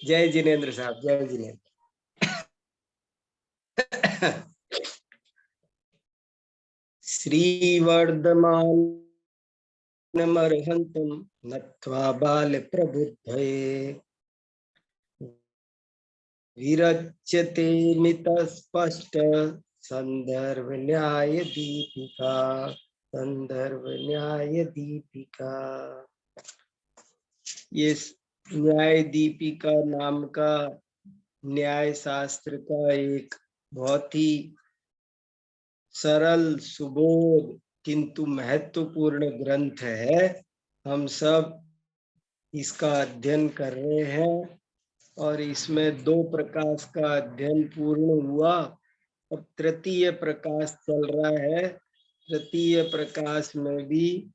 जय जिनेन्द्र साहब, जय जिनेन्द्र। श्रीवर्धमानमर्हन्तं नत्वा बालप्रबुद्धये विरच्यते मितस्पष्ट संदर्भ न्याय दीपिका, संदर्भ न्याय दीपिका। ये न्याय दीपिका नाम का न्याय शास्त्र का एक बहुत ही सरल, सुबोध किंतु महत्वपूर्ण ग्रंथ है। हम सब इसका अध्ययन कर रहे हैं और इसमें 2 प्रकाश का अध्ययन पूर्ण हुआ। अब तृतीय प्रकाश चल रहा है। तृतीय प्रकाश में भी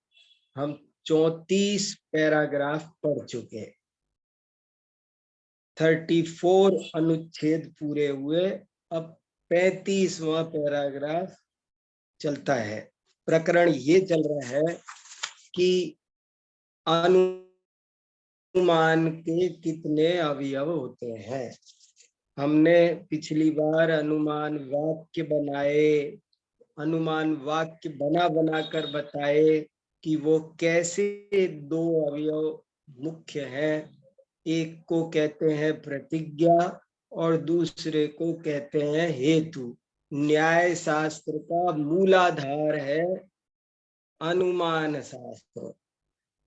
हम 34 पैराग्राफ पढ़ चुके। 34 अनुच्छेद पूरे हुए। अब 35वां पैराग्राफ चलता है। प्रकरण ये चल रहा है कि अनुमान के कितने अवयव होते हैं। हमने पिछली बार अनुमान वाक्य बनाए, अनुमान वाक्य बना कर बताए कि वो कैसे 2 अवयव मुख्य हैं। एक को कहते हैं प्रतिज्ञा और दूसरे को कहते हैं हेतु। न्याय शास्त्र का मूलाधार है अनुमान शास्त्र।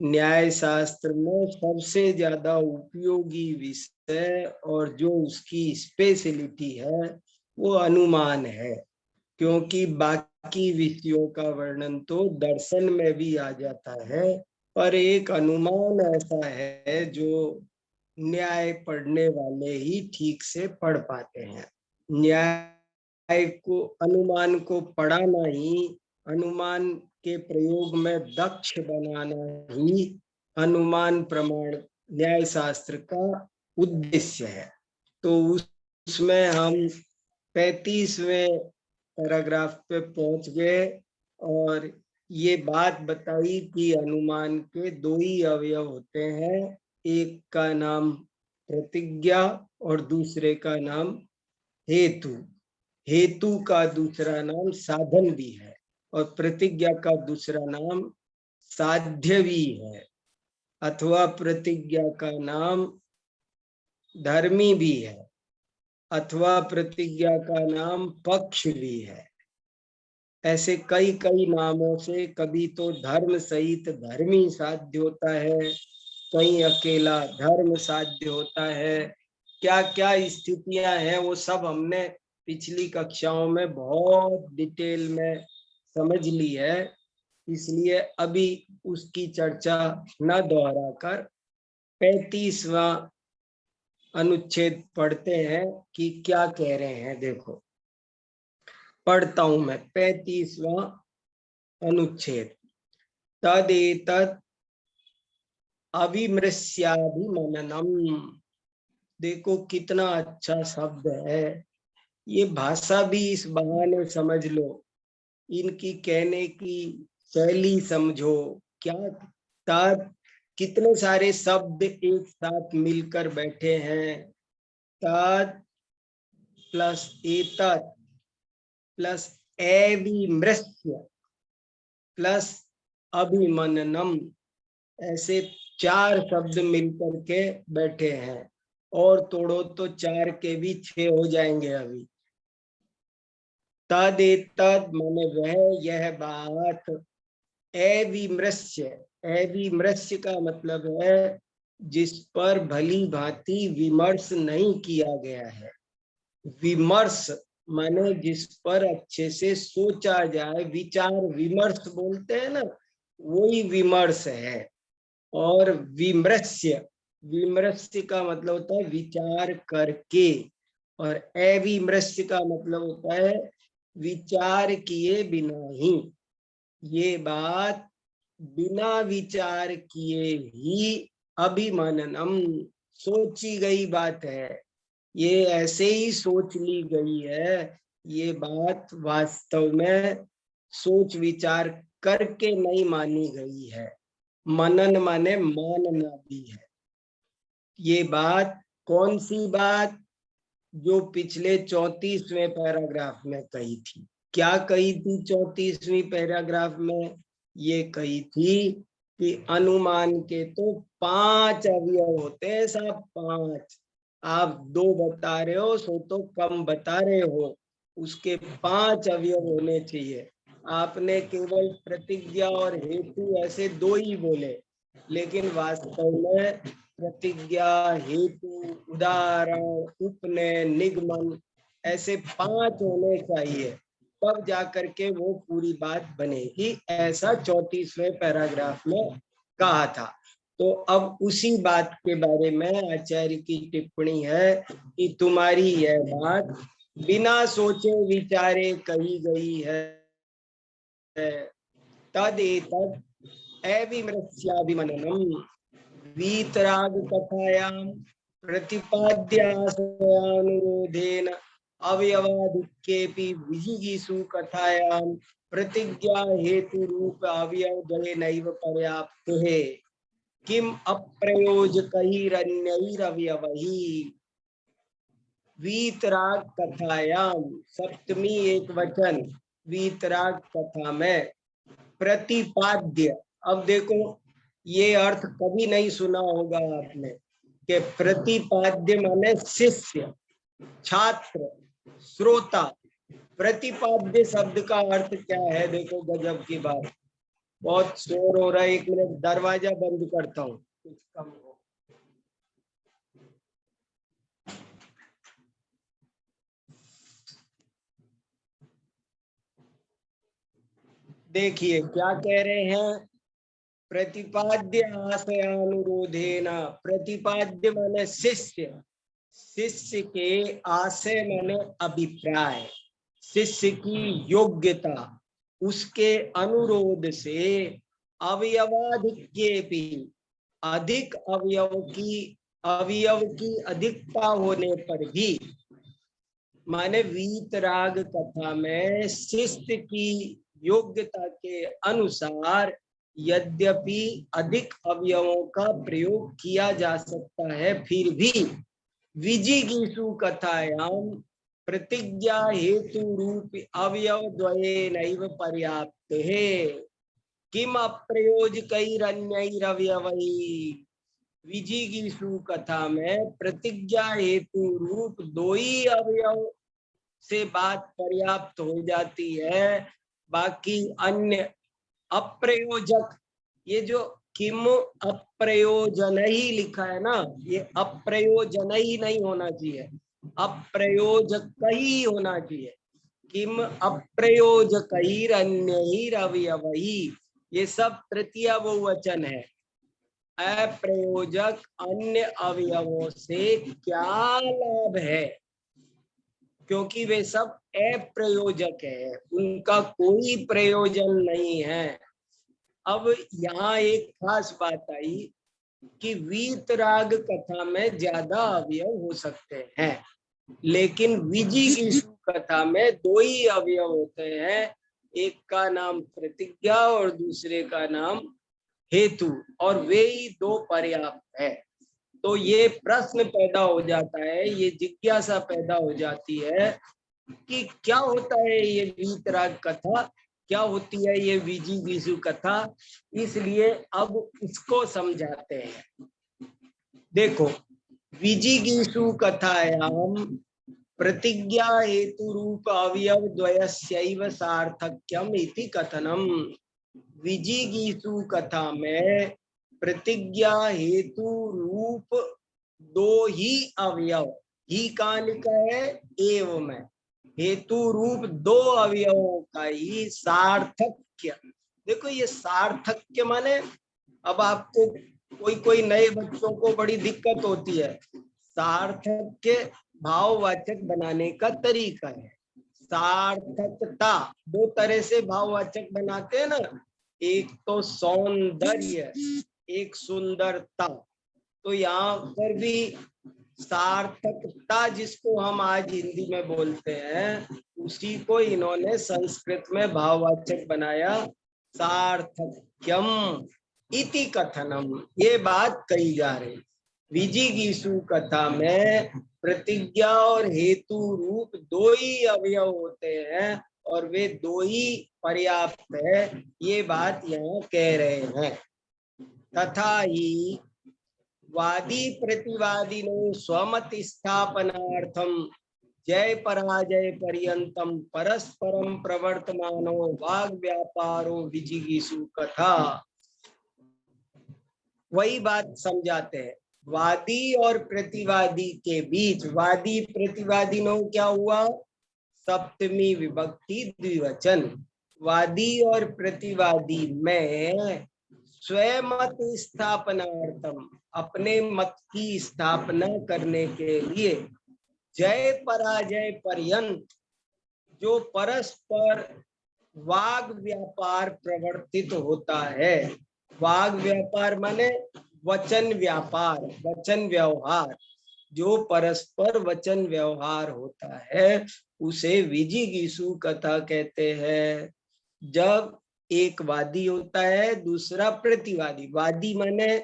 न्याय शास्त्र में सबसे ज्यादा उपयोगी विषय और जो उसकी स्पेशलिटी है वो अनुमान है, क्योंकि बाकी विषयों का वर्णन तो दर्शन में भी आ जाता है, पर एक अनुमान ऐसा है जो न्याय पढ़ने वाले ही ठीक से पढ़ पाते हैं। न्याय को, अनुमान को पढ़ाना ही, अनुमान के प्रयोग में दक्ष बनाना ही अनुमान प्रमाण न्याय शास्त्र का उद्देश्य है। तो उसमें हम 35वें पैराग्राफ पे पहुंच गए और ये बात बताई कि अनुमान के 2 ही अवयव होते हैं। एक का नाम प्रतिज्ञा और दूसरे का नाम हेतु। हेतु का दूसरा नाम साधन भी है और प्रतिज्ञा का दूसरा नाम साध्य भी है, अथवा प्रतिज्ञा का नाम धर्मी भी है, अथवा प्रतिज्ञा का नाम पक्ष भी है। ऐसे कई कई नामों से, कभी तो धर्म सहित धर्मी साध्य होता है, कहीं अकेला धर्म साध्य होता है। क्या क्या स्थितियां हैं वो सब हमने पिछली कक्षाओं में बहुत डिटेल में समझ ली है, इसलिए अभी उसकी चर्चा न दोहराकर 35वां अनुच्छेद पढ़ते हैं कि क्या कह रहे हैं। देखो, पढ़ता हूं मैं 35वां अनुच्छेद। तदेतत् अविमृश्याभिमननम। देखो कितना अच्छा शब्द है। ये भाषा भी इस बहाने समझ लो, इनकी कहने की शैली समझो। क्या कितने सारे शब्द एक साथ मिलकर बैठे हैं। तत् प्लस एतत् प्लस एविमृश्य प्लस अभिमननम, ऐसे 4 शब्द मिलकर के बैठे हैं। और तोड़ो तो 4 के भी 6 हो जाएंगे अभी। तदेतद माने वह, यह बात। अविमृश्य, अविमृश्य का मतलब है जिस पर भली भांति विमर्श नहीं किया गया है। विमर्श माने जिस पर अच्छे से सोचा जाए, विचार विमर्श बोलते हैं ना, वही विमर्श है। और विमृश्य, विमृश्य का मतलब होता है विचार करके, और अविमृश्य का मतलब होता है विचार किए बिना ही। ये बात बिना विचार किए ही अभिमननम, सोची गई बात है। ये ऐसे ही सोच ली गई है। ये बात वास्तव में सोच विचार करके नहीं मानी गई है। मनन माने मानना भी है। ये बात कौन सी बात? जो पिछले 34वें पैराग्राफ में कही थी। क्या कही थी 34वीं पैराग्राफ में? ये कही थी कि अनुमान के तो 5 अवयव होते हैं साहब, 5। आप 2 बता रहे हो, सो तो कम बता रहे हो। उसके 5 अवयव होने चाहिए। आपने केवल प्रतिज्ञा और हेतु ऐसे 2 ही बोले, लेकिन वास्तव में प्रतिज्ञा, हेतु, उदाहरण, उपनय, निगमन ऐसे 5 होने चाहिए, तब जाकर के वो पूरी बात बनेगी। ऐसा 34वें पैराग्राफ में कहा था। तो अब उसी बात के बारे में आचार्य की टिप्पणी है कि तुम्हारी यह बात बिना सोचे विचारे कही गई है। तदेतद् अविमृश्याभिमननम् वीतराग कथायां प्रतिपाद्यानुरोधेन अवयवाधिक्येऽपि विजिगीषु कथायां प्रतिज्ञा हेतु रूप अवयवद्वयेनैव पर्याप्तः किम अप्रयोजकैरन्यैरवयवैः। वीतराग कथायां, सप्तमी एक वचन, वीतराग कथा में प्रतिपाद्य। अब देखो, ये अर्थ कभी नहीं सुना होगा आपने कि प्रतिपाद्य माने शिष्य, छात्र, श्रोता। प्रतिपाद्य शब्द का अर्थ क्या है? देखो गजब की बात। बहुत शोर हो रहा है, 1 मिनट दरवाजा बंद करता हूँ, कुछ कम हो। देखिए क्या कह रहे हैं, प्रतिपाद्य आशयानुरोधेन। प्रतिपाद्य माने शिष्य, शिष्य के आशय माने अभिप्राय, शिष्य की योग्यता, उसके अनुरोध से अवयवाधिक्येऽपि, अधिक अवयव की अधिकता होने पर भी, माने वीतराग कथा में शिष्य की योग्यता के अनुसार यद्यपि अधिक अवयवों का प्रयोग किया जा सकता है, फिर भी विजिगीषु कथायां प्रतिज्ञा हेतु रूप अवयव द्वयेनैव पर्याप्त है किम अप्रयोजकैरन्यैरवयवैः। विजिगीषु कथा में प्रतिज्ञा हेतु रूप 2 ही अवयव से बात पर्याप्त हो जाती है, बाकी अन्य अप्रयोजक, ये जो किम अप्रयोजन ही लिखा है ना, ये अप्रयोजन ही नहीं होना चाहिए, अप्रयोजक ही होना चाहिए। किम अप्रयोजकैरन्यैरवयवैः, ये सब तृतीया बहुवचन है। अप्रयोजक अन्य अवयवों से क्या लाभ है, क्योंकि वे सब अप्रयोजक है, उनका कोई प्रयोजन नहीं है। अब यहाँ एक खास बात आई कि वीतराग कथा में ज्यादा अवयव हो सकते हैं, लेकिन विजिगीषु कथा में 2 ही अवयव होते हैं, एक का नाम प्रतिज्ञा और दूसरे का नाम हेतु, और वे ही 2 पर्याप्त है। तो ये प्रश्न पैदा हो जाता है, ये जिज्ञासा पैदा हो जाती है कि क्या होता है ये वीतराग कथा, क्या होती है ये विजिगीषु कथा। इसलिए अब इसको समझाते हैं। देखो, विजिगीषु कथायां प्रतिज्ञा हेतु रूप अवयव द्वयस्यैव सार्थक्यम इति कथनम। विजिगीषु कथा में प्रतिज्ञा हेतु रूप 2 ही अवयव, ही कहाँ लिखा है? एव में। हेतु रूप 2 अवयवों का ही सार्थक्य। देखो ये सार्थक्य माने, अब आपको कोई नए बच्चों को बड़ी दिक्कत होती है, सार्थक्य भाववाचक बनाने का तरीका है। सार्थकता 2 तरह से भाववाचक बनाते हैं ना, एक तो सौंदर्य, एक सुंदरता। तो यहाँ पर भी सार्थकता, जिसको हम आज हिंदी में बोलते हैं, उसी को इन्होंने संस्कृत में भाववाचक बनाया, सार्थक्यम इति कथनम। ये बात कही जा रही। विजिगीषु कथा में प्रतिज्ञा और हेतु रूप दो ही अवयव होते हैं और वे दो ही पर्याप्त है, ये बात यहाँ कह रहे हैं। तथा ही वादी प्रतिवादिनो स्वमत स्थापनार्थम जय पराजय पर्यंतम परस्परम प्रवर्तमानो वाग व्यापारो विजिगीषु कथा। वही बात समझाते हैं। वादी और प्रतिवादी के बीच, वादी प्रतिवादिनो क्या हुआ, सप्तमी विभक्ति द्विवचन। वादी और प्रतिवादी में स्वमत स्थापनार्थम, अपने मत की स्थापना करने के लिए, जय पराजय पर्यंत, जो परस्पर वाग व्यापार प्रवर्तित होता है। वाग व्यापार माने वचन व्यापार, वचन व्यवहार, जो परस्पर वचन व्यवहार होता है उसे विजिगीषु कथा कहते हैं। जब एक वादी होता है, दूसरा प्रतिवादी। वादी माने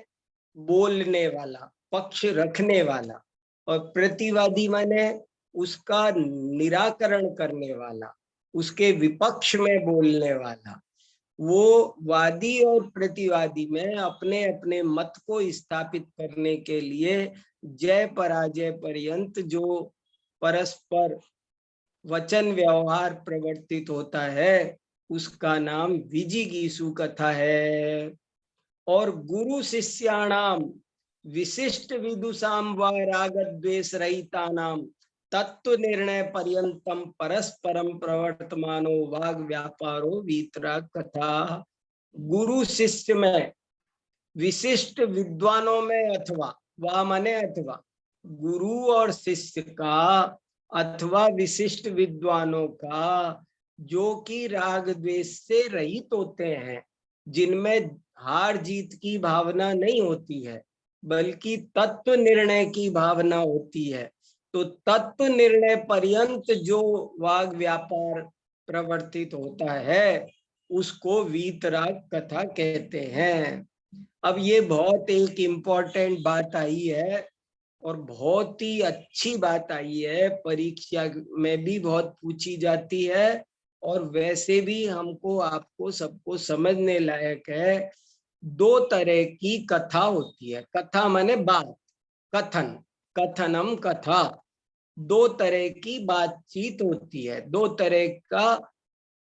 बोलने वाला, पक्ष रखने वाला, और प्रतिवादी माने उसका निराकरण करने वाला, उसके विपक्ष में बोलने वाला। वो वादी और प्रतिवादी में अपने अपने मत को स्थापित करने के लिए जय पराजय पर्यंत जो परस्पर वचन व्यवहार प्रवर्तित होता है उसका नाम विजिगीषु कथा है। और गुरु शिष्याणाम विशिष्ट विदुषाम व राग द्वेष रहितानाम तत्व निर्णय पर्यंतम परस्परम प्रवर्तमानो वाग व्यापारो वीतराग कथा। गुरु शिष्य में, विशिष्ट विद्वानों में, अथवा, वा माने अथवा, गुरु और शिष्य का अथवा विशिष्ट विद्वानों का, जो कि राग द्वेष से रहित होते हैं, जिनमें हार जीत की भावना नहीं होती है बल्कि तत्व निर्णय की भावना होती है। तो तत्व निर्णय पर्यंत जो वाग व्यापार प्रवर्तित होता है उसको वीतराग कथा कहते हैं। अब ये बहुत एक इम्पोर्टेंट बात आई है और बहुत ही अच्छी बात आई है, परीक्षा में भी बहुत पूछी जाती है और वैसे भी हमको आपको सबको समझने लायक है। दो तरह की कथा होती है। कथा माने बात, कथन, कथनम कथा। दो तरह की बातचीत होती है, दो तरह का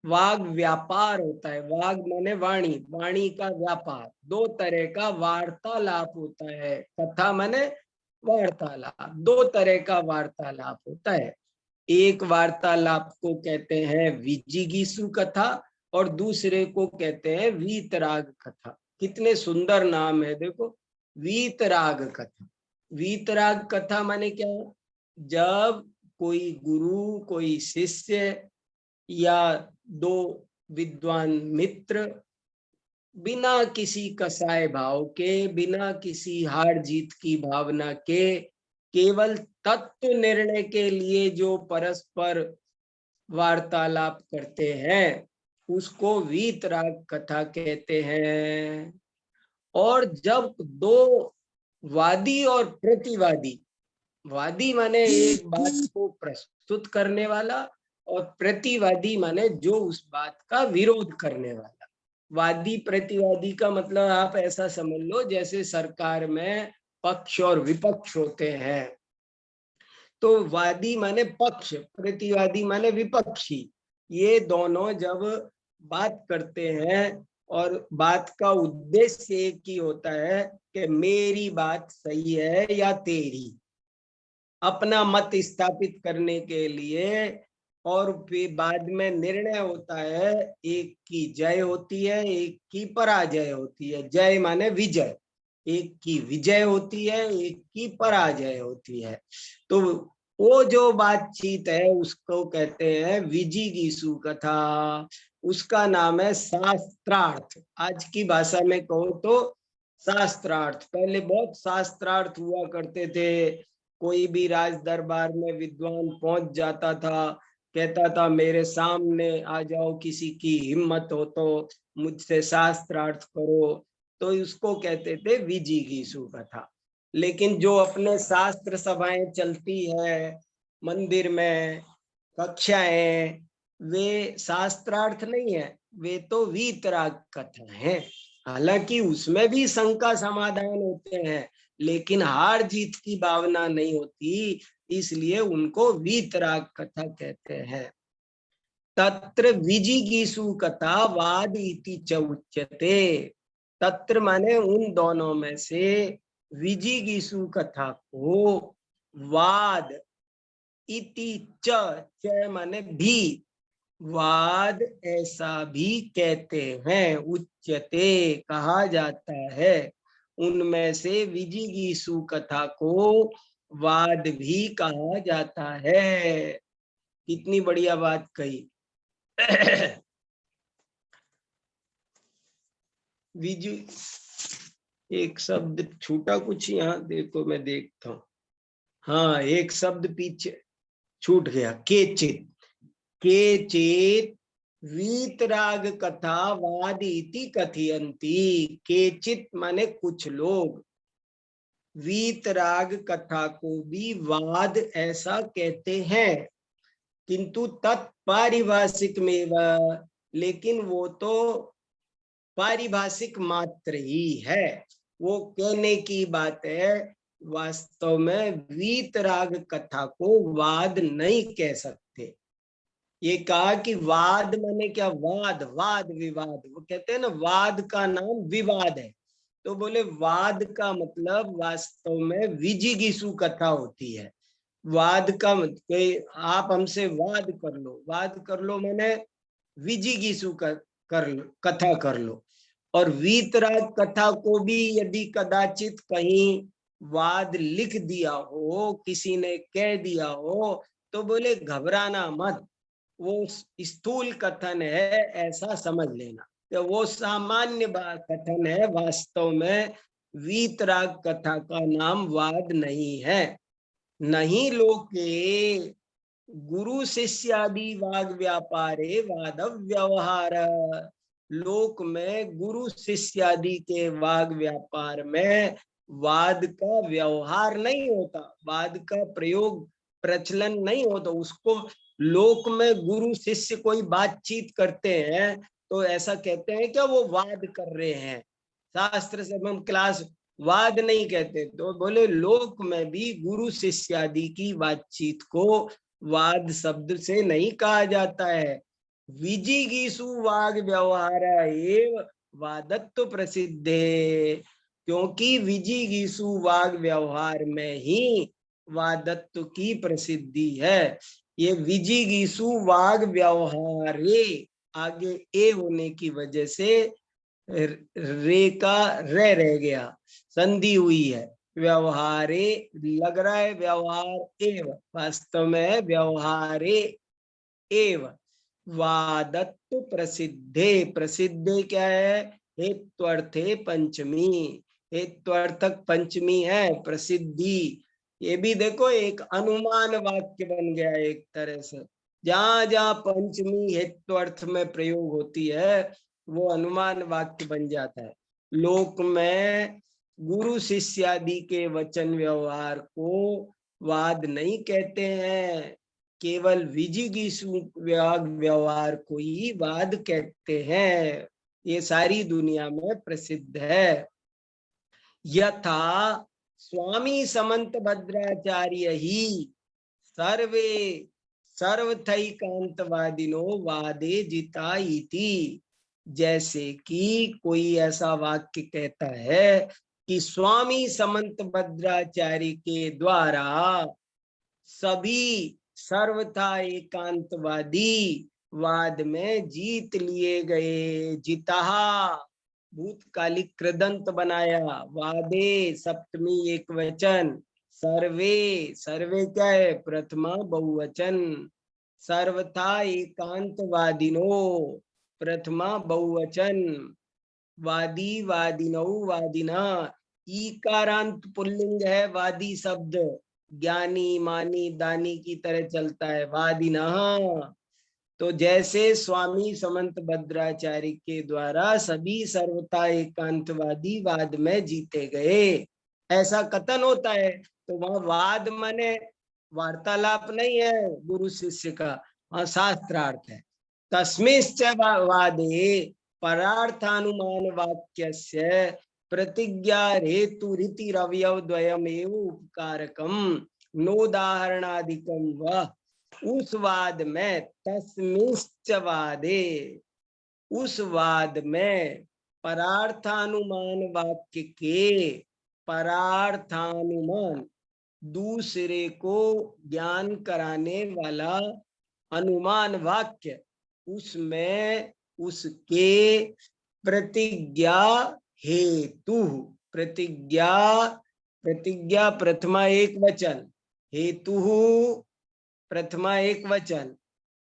वाग व्यापार होता है। वाग माने वाणी, वाणी का व्यापार। दो तरह का वार्तालाप होता है। कथा माने वार्तालाप, दो तरह का वार्तालाप होता है। एक वार्तालाप को कहते हैं विजिगीषु कथा और दूसरे को कहते हैं वीतराग कथा। कितने सुंदर नाम है देखो, वीतराग कथा। वीतराग कथा माने क्या, जब कोई गुरु, कोई शिष्य या दो विद्वान मित्र बिना किसी कसाय भाव के, बिना किसी हार जीत की भावना के, केवल तत्व निर्णय के लिए जो परस्पर वार्तालाप करते हैं उसको वीतराग कथा कहते हैं। और जब दो वादी और प्रतिवादी, वादी माने एक बात को प्रस्तुत करने वाला और प्रतिवादी माने जो उस बात का विरोध करने वाला। वादी प्रतिवादी का मतलब आप ऐसा समझ लो जैसे सरकार में पक्ष और विपक्ष होते हैं। तो वादी माने पक्ष, प्रतिवादी माने विपक्षी। ये दोनों जब बात करते हैं और बात का उद्देश्य एक ही होता है कि मेरी बात सही है या तेरी, अपना मत स्थापित करने के लिए। और फिर बाद में निर्णय होता है, एक की जय होती है, एक की पराजय होती है। जय माने विजय, एक की विजय होती है, एक की पराजय होती है। तो वो जो बातचीत है उसको कहते हैं विजिगीषु कथा। उसका नाम है शास्त्रार्थ। आज की भाषा में कहो तो शास्त्रार्थ। पहले बहुत शास्त्रार्थ हुआ करते थे। कोई भी राज दरबार में विद्वान पहुंच जाता था, कहता था मेरे सामने आ जाओ, किसी की हिम्मत हो तो मुझसे शास्त्रार्थ करो, तो उसको कहते थे विजिगीषु कथा। लेकिन जो अपने शास्त्र सभाएं चलती है, मंदिर में कक्षाएं, वे शास्त्रार्थ नहीं है, वे तो वीतराग कथा है। हालांकि उसमें भी शंका समाधान होते हैं, लेकिन हार जीत की भावना नहीं होती, इसलिए उनको वीतराग कथा कहते हैं। तत्र विजिगीषु कथा वाद इति च उच्यते। तत्र माने उन दोनों में से विजिगीषु कथा को वाद इति च माने भी, वाद ऐसा भी कहते हैं, उच्यते कहा जाता है। उनमें से विजिगीषु कथा को वाद भी कहा जाता है। कितनी बढ़िया बात कही। विजु एक शब्द छूटा कुछ यहाँ, देखो मैं देखता हूँ। हाँ, एक शब्द पीछे छूट गया, केचित। केचित वीतराग कथा वाद इति कथयन्ति। केचित माने कुछ लोग, वीतराग कथा को भी वाद ऐसा कहते हैं, किंतु तत्पारिभाषिक में, लेकिन वो तो पारिभाषिक मात्र ही है, वो कहने की बात है। वास्तव में वीतराग कथा को वाद नहीं कह सकते। ये कहा कि वाद माने क्या, वाद वाद विवाद, वो कहते हैं ना वाद का नाम विवाद है, तो बोले वाद का मतलब वास्तव में विजिगीषु कथा होती है। वाद का मतलब आप हमसे वाद कर लो, वाद कर लो मैंने विजिगीषु कर लो, कथा कर लो। और वीतराग कथा को भी यदि कदाचित कहीं वाद लिख दिया हो, किसी ने कह दिया हो, तो बोले घबराना मत, वो स्थूल कथन है ऐसा समझ लेना, तो वो सामान्य कथन है। वास्तव में वीतराग कथा का नाम वाद नहीं है। नहीं लोके गुरु शिष्यादि वाग व्यापारे वाद व्यवहार। लोक में गुरु शिष्यादि के वाग व्यापार में वाद का व्यवहार नहीं होता, वाद का प्रयोग प्रचलन नहीं होता। उसको लोक में गुरु शिष्य कोई बातचीत करते हैं तो ऐसा कहते हैं क्या वो वाद कर रहे हैं। शास्त्र से हम क्लास वाद नहीं कहते, तो बोले लोक में भी गुरु शिष्यादि की बातचीत को वाद शब्द से नहीं कहा जाता है। विजिगीषु वाग व्यवहार एव वादत्व प्रसिद्धे, क्योंकि विजिगीषु वाग व्यवहार में ही वादत्व की प्रसिद्धि है। ये विजिगीषु वाग व्यवहारे आगे ए होने की वजह से रे का रह गया, संधि हुई है। व्यवहारे लग रहा है व्यवहार एव, वास्तव में व्यवहारे एव वादत्व प्रसिद्धे। प्रसिद्धे क्या है, हेत्वर्थे पंचमी, हेत्वर्थक पंचमी है प्रसिद्धि। ये भी देखो एक अनुमान वाक्य बन गया एक तरह से। जहां जहां पंचमी हेत्वर्थ में प्रयोग होती है वो अनुमान वाक्य बन जाता है। लोक में गुरु शिष्यादि के वचन व्यवहार को वाद नहीं कहते हैं, केवल विजिगीषु व्यवहार को ही वाद कहते हैं। ये सारी दुनिया में प्रसिद्ध है। यथा स्वामी समंत भद्राचार्य ही सर्वे सर्वथैकांतवादिनो वादे जिता इति। जैसे कि कोई ऐसा वाक्य कहता है कि स्वामी समंत भद्राचार्य के द्वारा सभी सर्वथा एकांतवादी वाद में जीत लिए गए। जिता भूतकालिक कृदंत बनाया, वादे सप्तमी एक वचन, सर्वे सर्वे क्या है प्रथमा बहुवचन, सर्वथा एकांतवादिनो प्रथमा बहुवचन, वादी वादिनो वादिना ईकारांत पुल्लिंग है। वादी शब्द ज्ञानी मानी दानी की तरह चलता है, वादिना। तो जैसे स्वामी समंत भद्राचार्य के द्वारा सभी सर्वथा एकांतवादी वाद में जीते गए, ऐसा कथन होता है। तो वहां वाद माने वार्तालाप नहीं है गुरु शिष्य का, वहां शास्त्रार्थ है। तस्मिश्च वादे परार्थानुमान वाक्यस्य प्रतिज्ञा हेतु रीति रवयव द्वयमेव उपकारकम नोदाहरणादिकम व। उस वाद में तस्मिश्च वादे, उस वाद में परार्थानुमान वाक्य के, परार्थानुमान दूसरे को ज्ञान कराने वाला अनुमान वाक्य, उसमें उसके प्रतिज्ञा हेतु, प्रतिज्ञा, प्रतिज्ञा प्रथमा एक वचन, हेतु प्रथमा एक वचन,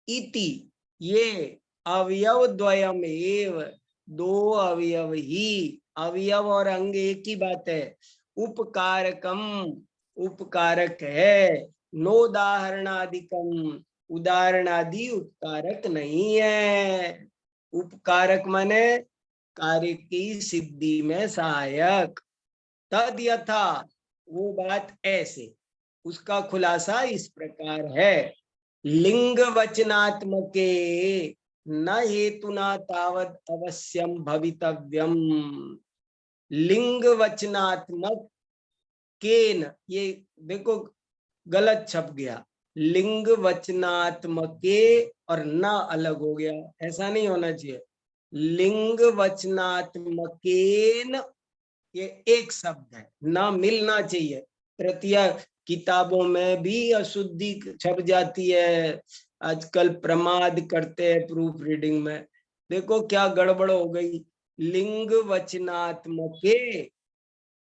इति ये अवयव द्वयम एव, दो अवयव ही, अवयव और अंग एक ही बात है, उपकारकम उपकारक है, नोदाहरणादिकम उदाहरणादि उपकारक नहीं है। उपकारक माने कार्य की सिद्धि में सहायक। तद यथा, वो बात ऐसे, उसका खुलासा इस प्रकार है। लिंग वचनात्मके न हेतुना तावद अवश्यम भवितव्यम। लिंग वचनात्मक केन, ये देखो गलत छप गया, लिंग वचनात्मके और न अलग हो गया, ऐसा नहीं होना चाहिए। लिंग वचनात्मकेन ये एक शब्द है, ना मिलना चाहिए। तृतीया किताबों में भी अशुद्धि छप जाती है, आजकल प्रमाद करते हैं प्रूफ रीडिंग में, देखो क्या गड़बड़ हो गई। लिंग वचनात्मके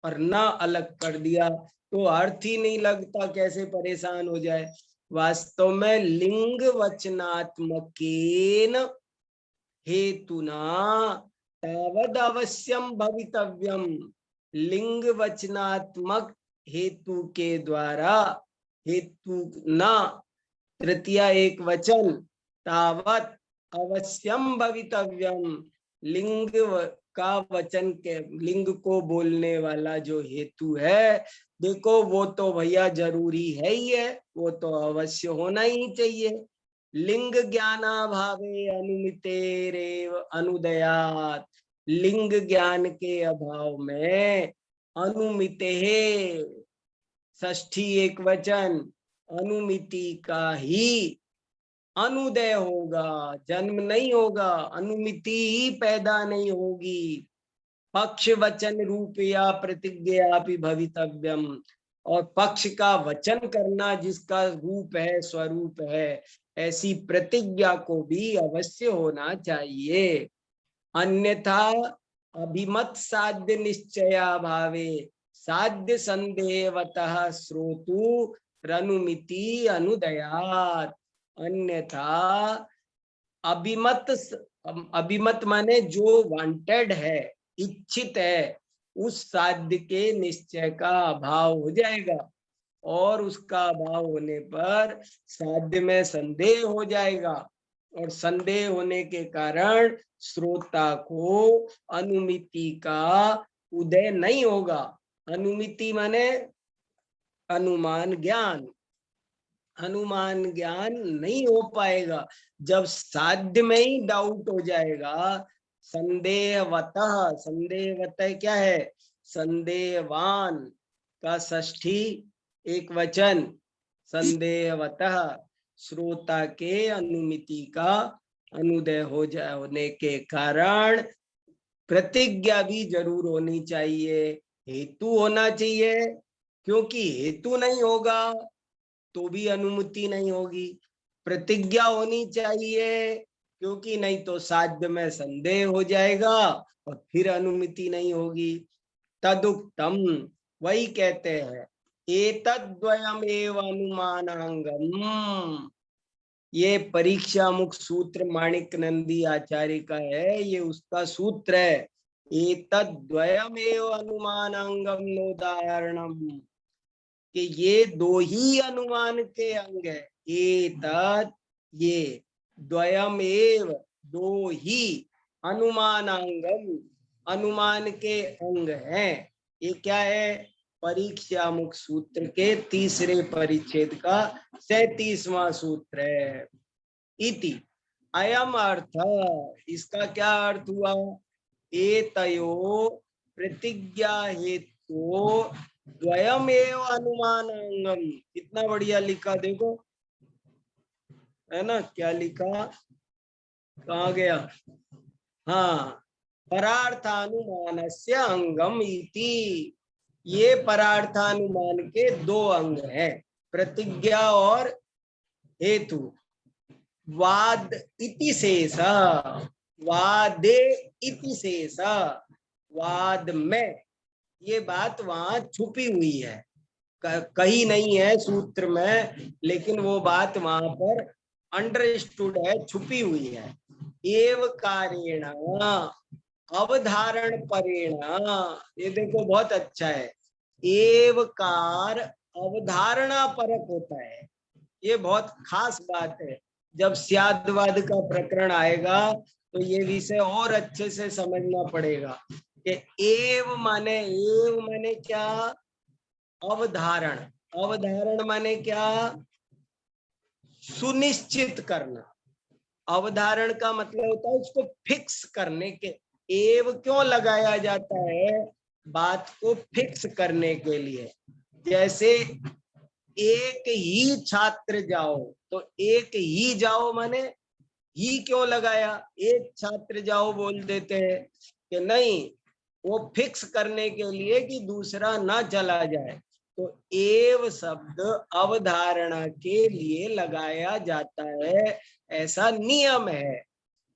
और ना अलग कर दिया तो अर्थ ही नहीं लगता, कैसे परेशान हो जाए। वास्तव में लिंग वचनात्मकेन हेतुना तावद अवश्यम भवितव्यम। लिंग वचनात्मक हेतु के द्वारा, हेतु ना तृतीया एक वचन, तावत अवश्यम भवितव्यम, लिंग का वचन के, लिंग को बोलने वाला जो हेतु है, देखो वो तो भैया जरूरी है ही है, वो तो अवश्य होना ही चाहिए। लिंग ज्ञानाभावे अनुमितेरेव अनुदयात, लिंग ज्ञान के अभाव में अनुमिते, षष्ठी एक वचन, अनुमिति का ही अनुदय होगा, जन्म नहीं होगा, अनुमिति ही पैदा नहीं होगी। पक्ष वचन रूप या प्रतिज्ञा भी भवितव्यम, और पक्ष का वचन करना जिसका रूप है, स्वरूप है, ऐसी प्रतिज्ञा को भी अवश्य होना चाहिए। अन्यथा अभिमत साध्य निश्चया भावे साध्य संदेहवतः श्रोतु रनुमिति अनुदयात। अन्यथा अभिमत, अभिमत माने जो वांटेड है, इच्छित है, उस साध्य के निश्चय का अभाव हो जाएगा, और उसका अभाव होने पर साध्य में संदेह हो जाएगा, और संदेह होने के कारण श्रोता को अनुमिति का उदय नहीं होगा। अनुमिति माने अनुमान ज्ञान, अनुमान ज्ञान नहीं हो पाएगा जब साध्य में ही डाउट हो जाएगा। संदेहवतः, संदेहवतः क्या है, संदेहवान का षष्ठी एक वचन, संदेहवतः श्रोता के अनुमिति का अनुदय हो जाए, होने के कारण प्रतिज्ञा भी जरूर होनी चाहिए, हेतु होना चाहिए, क्योंकि हेतु नहीं होगा तो भी अनुमति नहीं होगी। प्रतिज्ञा होनी चाहिए क्योंकि नहीं तो साध्य में संदेह हो जाएगा और फिर अनुमति नहीं होगी। तदुक्तम, वही कहते हैं, एतद्वयमेव अनुमानांगम, ये परीक्षा मुख सूत्र माणिक नंदी आचार्य का है, ये उसका सूत्र है। एतद्वयमेव अनुमानांगम नोदाहरणम, कि ये दो ही अनुमान के अंग है। एतत्, ये, द्वयम एव, दो ही, अनुमानांगम, अनुमान के अंग हैं। ये क्या है, परीक्षामुख सूत्र के तीसरे परिच्छेद का 37वां सूत्र है। इति अयम अर्थ, इसका क्या अर्थ हुआ? एतयो प्रतिज्ञा हेतु द्वयमेव अनुमानांगम। कितना बढ़िया लिखा देखो, है ना? क्या लिखा, कहाँ गया? हाँ, परार्थानुमानस्य अंगम इति। ये परार्थानुमान के दो अंग हैं, प्रतिज्ञा और हेतु। वाद इति शेष, वादे इति शेष, वाद में ये बात वहां छुपी हुई है, कहीं नहीं है सूत्र में, लेकिन वो बात वहां पर अंडरस्टूड है, छुपी हुई है। एव कारेण अवधारण परेण, ये देखो बहुत अच्छा है, एवकार अवधारणा परक होता है। ये बहुत खास बात है। जब स्याद्वाद का प्रकरण आएगा तो ये विषय और अच्छे से समझना पड़ेगा कि एव माने क्या? अवधारण। अवधारण माने क्या? सुनिश्चित करना। अवधारण का मतलब होता है उसको फिक्स करने के। एव क्यों लगाया जाता है? बात को फिक्स करने के लिए। जैसे एक ही छात्र जाओ, तो एक ही जाओ माने ही क्यों लगाया? एक छात्र जाओ बोल देते हैं कि नहीं, वो फिक्स करने के लिए कि दूसरा ना चला जाए। तो एव शब्द अवधारणा के लिए लगाया जाता है, ऐसा नियम है।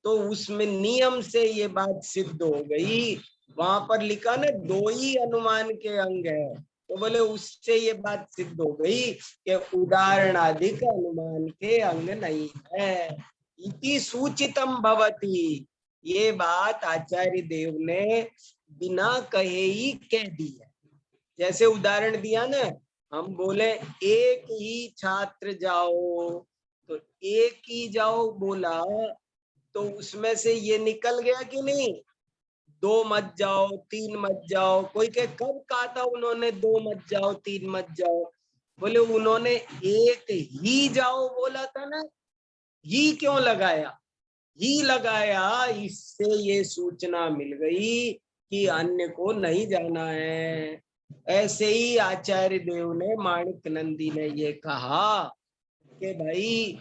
तो उसमें नियम से ये बात सिद्ध हो गई। वहां पर लिखा ना दो ही अनुमान के अंग है, तो बोले उससे ये बात सिद्ध हो गई कि उदाहरणाधिक अनुमान के अंग नहीं है। इति सूचितम भवति, ये बात आचार्य देव ने बिना कहे ही कह दी है। जैसे उदाहरण दिया ना, हम बोले एक ही छात्र जाओ, तो एक ही जाओ बोला तो उसमें से ये निकल गया कि नहीं, दो मत जाओ, तीन मत जाओ। कोई के कब कहा था उन्होंने दो मत जाओ, तीन मत जाओ? बोले उन्होंने एक ही जाओ बोला था ना। ही क्यों लगाया? ही लगाया इससे ये सूचना मिल गई कि अन्य को नहीं जाना है। ऐसे ही आचार्य देव ने, माणिक नंदी ने ये कहा कि भाई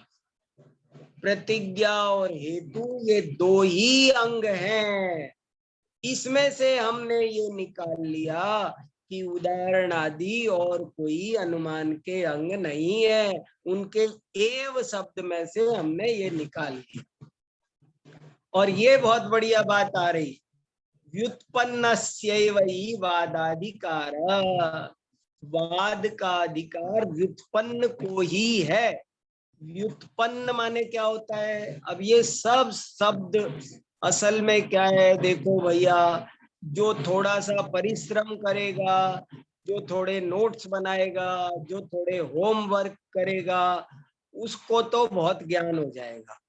प्रतिज्ञा और हेतु ये दो ही अंग हैं। इसमें से हमने ये निकाल लिया कि उदाहरण आदि और कोई अनुमान के अंग नहीं है। उनके एव शब्द में से हमने ये निकाल लिया। और ये बहुत बढ़िया बात आ रही, व्युत्पन्नस्यैव हि वादाधिकार। वाद का अधिकार व्युत्पन्न को ही है। व्युत्पन्न माने क्या होता है? अब ये सब शब्द असल में क्या है देखो भैया, जो थोड़ा सा परिश्रम करेगा, जो थोड़े नोट्स बनाएगा, जो थोड़े होमवर्क करेगा, उसको तो बहुत ज्ञान हो जाएगा।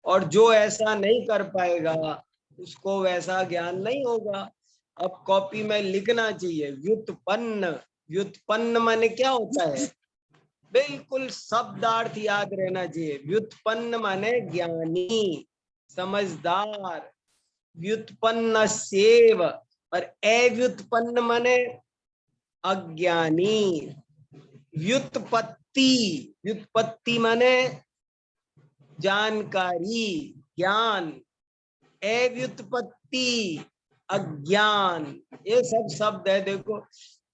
और जो ऐसा नहीं कर पाएगा उसको वैसा ज्ञान नहीं होगा। अब कॉपी में लिखना चाहिए व्युत्पन्न। व्युत्पन्न माने क्या होता है? बिल्कुल शब्दार्थ याद रहना चाहिए। व्युत्पन्न माने ज्ञानी, समझदार। व्युत्पन्न सेव, और अव्युत्पन्न माने अज्ञानी। व्युत्पत्ति, व्युत्पत्ति माने जानकारी, ज्ञान। अव्युत्पत्ति अज्ञान। ये सब शब्द है देखो।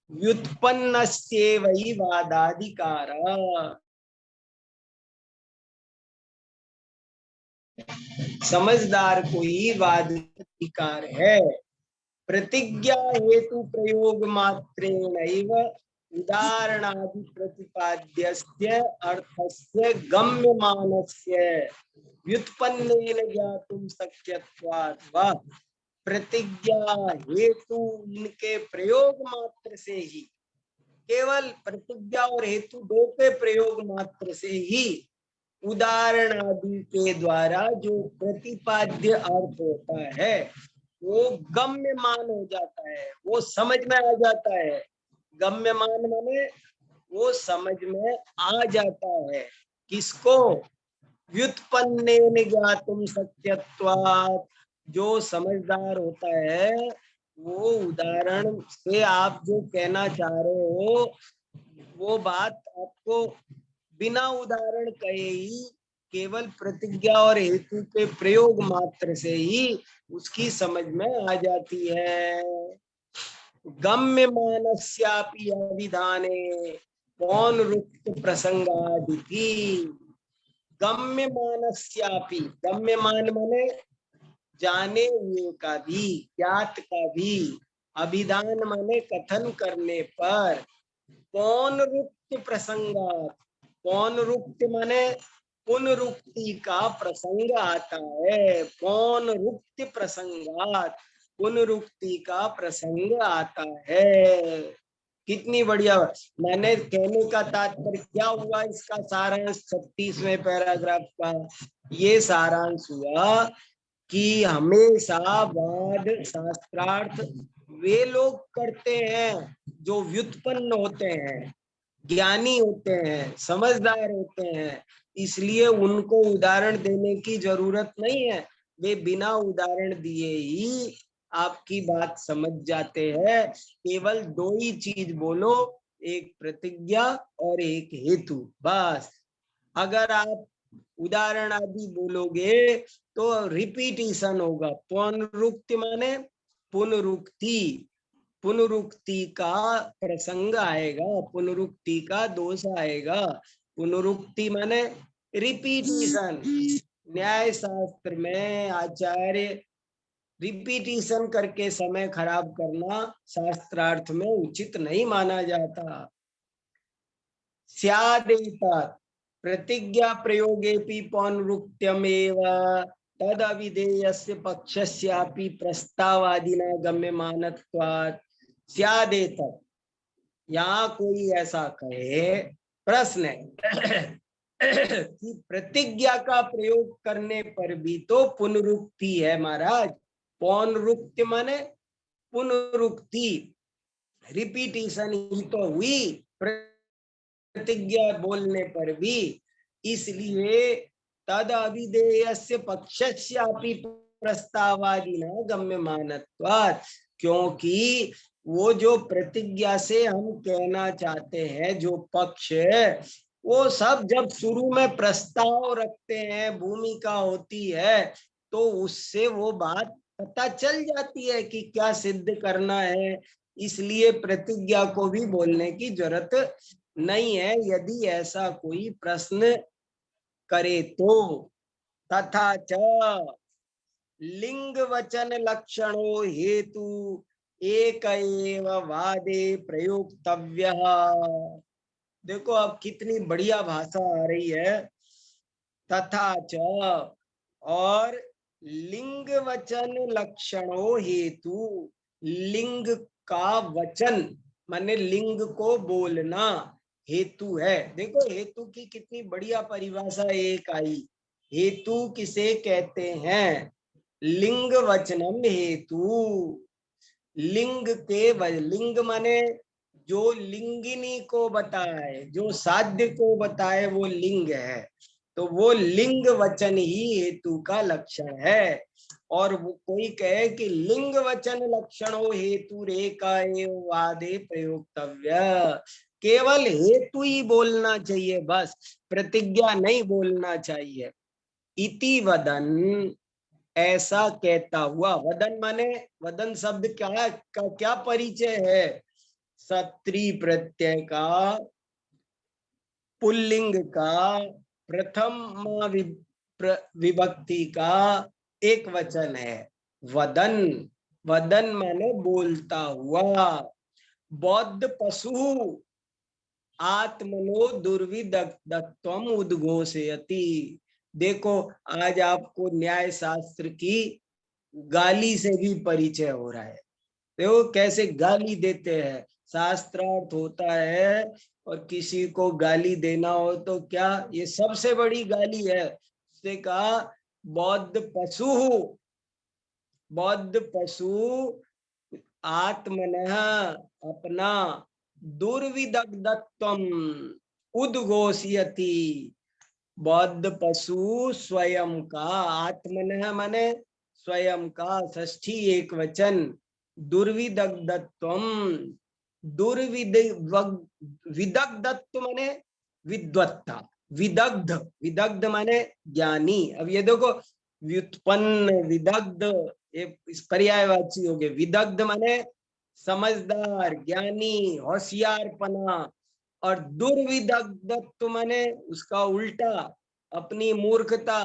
व्युत्पन्नस्यैव हि वादाधिकार, समझदार को ही वाद अधिकार है। प्रतिज्ञा हेतु प्रयोग मात्रेणैव उदाहरणादि प्रतिपाद्यस्य अर्थस्य गम्यमानस्य व्युत्पन्नेन ज्ञातुं शक्यत्वात् वा। प्रतिज्ञा हेतु इनके प्रयोग मात्र से ही, केवल प्रतिज्ञा और हेतु दो के प्रयोग मात्र से ही उदाहरण आदि के द्वारा जो प्रतिपाद्य अर्थ होता है वो गम्यमान हो जाता है, वो समझ में आ जाता है। गम्यमान माने वो समझ में आ जाता है, वो समझ में आ जाता है। किसको? व्युत्पन्नेन ज्ञातुम सत्यत्वात्। जो समझदार होता है वो उदाहरण से आप जो कहना चाह रहे हो वो बात आपको बिना उदाहरण कहे ही केवल प्रतिज्ञा और हेतु के प्रयोग मात्र से ही उसकी समझ में आ जाती है। गम्य मानस्यापि अभिधाने पौनरुक्त प्रसंगादिति। गम्य मानस्यापि, गम्य मान माने जाने हुए का भी, ज्ञात का भी, अभिधान माने कथन करने पर, पौनरुक्त प्रसंगात, पौनरुक्त माने पुनरुक्ति का प्रसंग आता है। पौनरुक्त प्रसंगात, पुनरुक्ति का प्रसंग आता है। कितनी बढ़िया। मैंने कहने का तात्पर्य क्या हुआ, इसका सारांश 36वें पैराग्राफ का ये सारांश हुआ कि हमेशा वाद शास्त्रार्थ वे लोग करते हैं जो व्युत्पन्न होते हैं, ज्ञानी होते हैं, समझदार होते हैं, इसलिए उनको उदाहरण देने की जरूरत नहीं है। वे बिना उदाहरण दिए ही आपकी बात समझ जाते हैं। केवल दो ही चीज बोलो, एक प्रतिज्ञा और एक हेतु, बस। अगर आप उदाहरण आदि बोलोगे तो रिपीटिशन होगा। पुनरुक्ति माने पुनरुक्ति, पुनरुक्ति का प्रसंग आएगा, पुनरुक्ति का दोष आएगा। पुनरुक्ति माने रिपीटिशन। न्याय शास्त्र में आचार्य रिपीटिशन करके समय खराब करना शास्त्रार्थ में उचित नहीं माना जाता। स्यादेतत् प्रतिज्ञा प्रयोगेपि पौनरुक्त्यमेव तद अविधेयस्य पक्षस्यापि प्रस्तावादिना गम्यमानत्वात्। स्यादेतत्, यहाँ कोई ऐसा कहे, प्रश्न है कि प्रतिज्ञा का प्रयोग करने पर भी तो पुनरुक्ति है महाराज। पौनरुक्ति माने पुनरुक्ति, रिपीटिशन ही तो हुई प्रतिज्ञा बोलने पर भी। इसलिए तद अविधेयस्य पक्षस्यापि प्रस्तावादिना गम्यमानत्वात्, क्योंकि वो जो प्रतिज्ञा से हम कहना चाहते हैं जो पक्ष, वो सब जब शुरू में प्रस्ताव रखते हैं, भूमिका होती है, तो उससे वो बात पता चल जाती है कि क्या सिद्ध करना है। इसलिए प्रतिज्ञा को भी बोलने की जरूरत नहीं है यदि ऐसा कोई प्रश्न करे तो। तथा च लिंग वचन लक्षणो हेतु एक एव वादे प्रयोक्तव्यः। देखो अब कितनी बढ़िया भाषा आ रही है। तथा च, और लिंग वचन लक्षणों हेतु, लिंग का वचन माने लिंग को बोलना हेतु है। देखो हेतु की कितनी बढ़िया परिभाषा एक आई। हेतु किसे कहते हैं? लिंग वचनम हेतु। लिंग के लिंग माने जो लिंगिनी को बताए, जो साध्य को बताए, वो लिंग है। तो वो लिंग वचन ही हेतु का लक्षण है। और वो कोई कहे कि लिंग वचन लक्षणों हेतु रेखा एवं वादे प्रयोक्तव्य, केवल हेतु ही बोलना चाहिए, बस प्रतिज्ञा नहीं बोलना चाहिए। इति वदन, ऐसा कहता हुआ। वदन माने, वदन शब्द क्या परिचय है? सत्री प्रत्यय का, पुल्लिंग का, प्रथम विभक्ति का एक वचन है वदन। वदन माने बोलता हुआ। बौद्ध पशु आत्मनो दुर्विदत्तम उद्घोषयति। देखो आज आपको न्याय शास्त्र की गाली से भी परिचय हो रहा है। देखो कैसे गाली देते हैं। शास्त्रार्थ होता है और किसी को गाली देना हो तो क्या, ये सबसे बड़ी गाली है। उसने कहा बौद्ध पशु, बौद्ध पशु आत्मनः, अपना, दुर्विदग्धत्वम उद्घोषयति। बौद्ध पशु स्वयं का, आत्मनः माने स्वयं का, षष्ठी एक वचन, दुर्विदग्धत्वम, विदग्धत्व माने विद्वत्ता, विदग्ध, विदग्ध माने ज्ञानी। अब ये देखो, व्युत्पन्न, विदग्ध, ये पर्यायवाची हो गए। विदग्ध माने समझदार, ज्ञानी, होशियारपना, और दुर्विदग्धत्व माने उसका उल्टा, अपनी मूर्खता।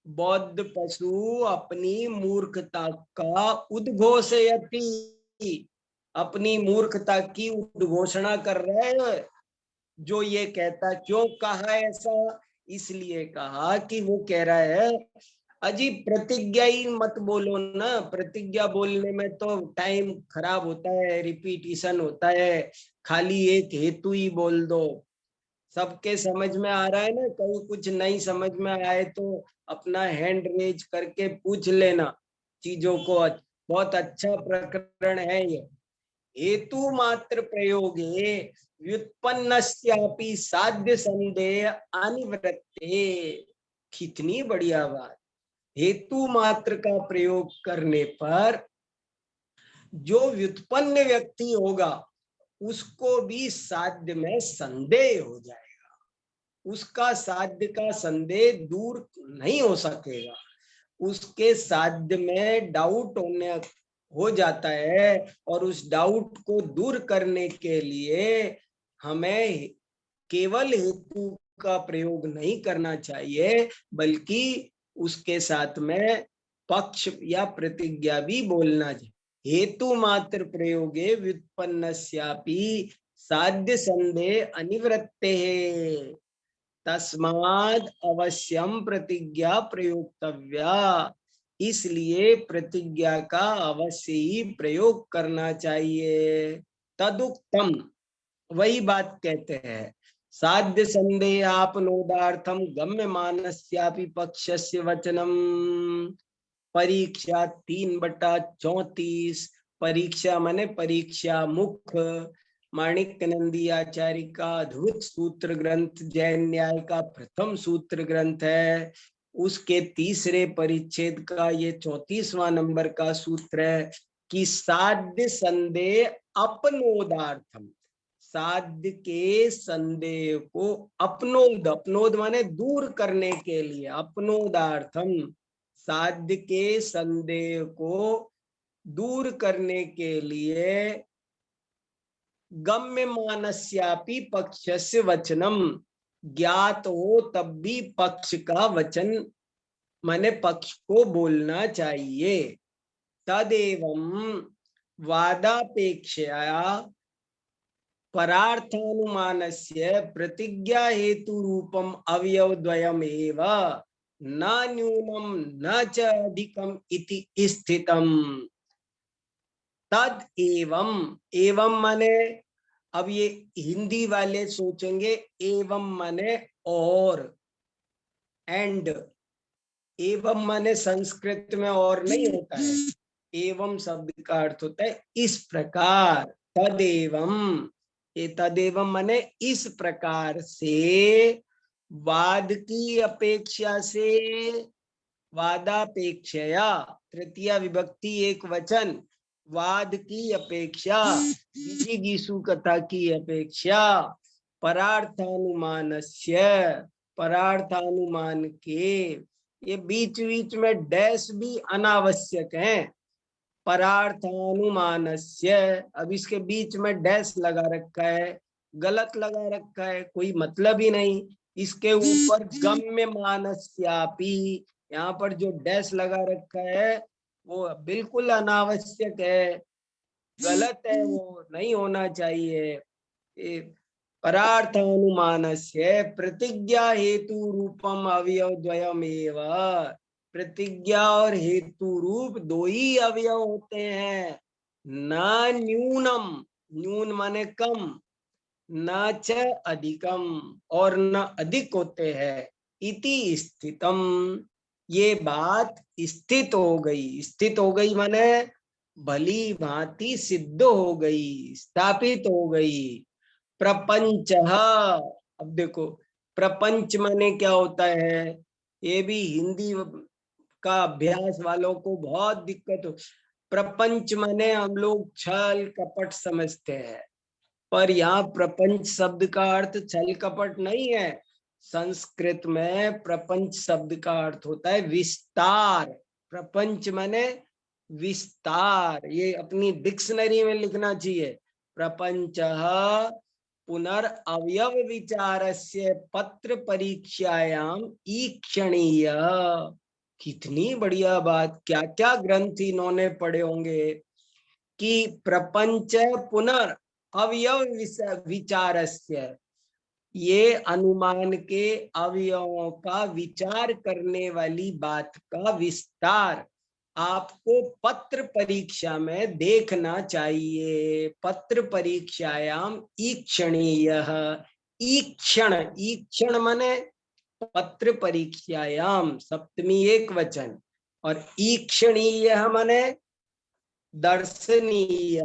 बौद्ध पशु अपनी मूर्खता का उद्घोषयति, अपनी मूर्खता की उद्घोषणा कर रहे हैं। जो ये कहता, क्यों कहा ऐसा? इसलिए कहा कि वो कह रहा है, अजी प्रतिज्ञा ही मत बोलो ना, प्रतिज्ञा बोलने में तो टाइम खराब होता है, रिपीटिशन होता है, खाली एक हेतु ही बोल दो। सबके समझ में आ रहा है ना? कहीं कुछ नहीं समझ में आए तो अपना हैंड रेज करके पूछ लेना चीजों को। बहुत अच्छा प्रकरण है ये। हेतु मात्र प्रयोगे व्युत्पन्नस्यापि साध्य संदेह अनिवृत्ते। कितनी बढ़िया बात। हेतु मात्र का प्रयोग करने पर जो व्युत्पन्न व्यक्ति होगा उसको भी साध्य में संदेह हो जाएगा, उसका साध्य का संदेह दूर नहीं हो सकेगा, उसके साध्य में डाउट हो जाता है। और उस डाउट को दूर करने के लिए हमें केवल हेतु का प्रयोग नहीं करना चाहिए, बल्कि उसके साथ में पक्ष या प्रतिज्ञा भी बोलना चाहिए। हेतु मात्र प्रयोगे व्युत्पन्नस्यापि साध्य संदेह अनिवृत्ते, तस्माद अवश्यम प्रतिज्ञा प्रयोक्तव्या। इसलिए प्रतिज्ञा का अवश्य ही प्रयोग करना चाहिए। तदुक्तम, वही बात कहते हैं, साध्य संदेह आपनोदार्थम गम्य मानस्यापि पक्षस्य वचनम। परीक्षा 3/34। परीक्षा माने परीक्षा मुख। माणिक्य नंदी आचार्य का अद्भुत सूत्र ग्रंथ, जैन न्याय का प्रथम सूत्र ग्रंथ है। उसके तीसरे परिच्छेद का ये 34वां नंबर का सूत्र है कि साध्य संदेह अपनोदार्थम, साध्य के संदेह को अपनोद, अपनोद माने दूर करने के लिए, अपनोदार्थम, साध्य के संदेह को दूर करने के लिए गम्य मानस्यापि पक्षस्य वचनम, ज्ञात हो तब भी पक्ष का वचन माने पक्ष को बोलना चाहिए। तदेवं वादापेक्षया परार्थानुमानस्य प्रतिज्ञा हेतु रूपम अवयवद्वयमेव न न्यूनम न च अधिकम इति स्थितम। तद एवं, एवं माने, अब ये हिंदी वाले सोचेंगे एवं माने और, एंड, एवं माने संस्कृत में और नहीं होता है, एवं शब्द का अर्थ होता है इस प्रकार। तदेवं, ये तदेवं माने इस प्रकार से, वाद की अपेक्षा से, वादापेक्षया, तृतीया विभक्ति एक वचन, वाद की अपेक्षा, विजिगीषु कथा की अपेक्षा, परार्थानुमानस्य, परार्थानुमान के, ये बीच बीच में डैश भी अनावश्यक है। परार्थानुमानस्य, अब इसके बीच में डैश लगा रखा है, गलत लगा रखा है, कोई मतलब ही नहीं। इसके ऊपर गम्य मानस्यापि, यहाँ पर जो डैश लगा रखा है वो बिल्कुल अनावश्यक है, गलत है, वो नहीं होना चाहिए। परार्थानुमानस्य प्रतिज्ञा हेतु रूपम अवयवद्वयमेव, प्रतिज्ञा और हेतु रूप दो ही अवयव होते हैं। न न्यूनम, न्यून माने कम, न च अधिकम, और न अधिक होते हैं। इति स्थितम, ये बात स्थित हो गई। स्थित हो गई माने भली भांति सिद्ध हो गई, स्थापित हो गई। प्रपंच, अब देखो प्रपंच माने क्या होता है, ये भी हिंदी का अभ्यास वालों को बहुत दिक्कत हो। प्रपंच माने हम लोग छल कपट समझते हैं, पर यहाँ प्रपंच शब्द का अर्थ छल कपट नहीं है। संस्कृत में प्रपंच शब्द का अर्थ होता है विस्तार। प्रपंच माने विस्तार, ये अपनी डिक्शनरी में लिखना चाहिए। प्रपंच पुनर्अवयव विचारस्य पत्र परीक्षायाम ईक्षणीय। कितनी बढ़िया बात, क्या क्या ग्रंथ इन्होंने पढ़े होंगे कि प्रपंच पुनर्अवयव विचारस्य, ये अनुमान के अवयवों का विचार करने वाली बात का विस्तार आपको पत्र परीक्षा में देखना चाहिए। पत्र परीक्षायाम ईक्षणीय, ईक्षण, ईक्षण माने पत्र परीक्षायाम सप्तमी एक वचन, और ईक्षणीय माने दर्शनीय,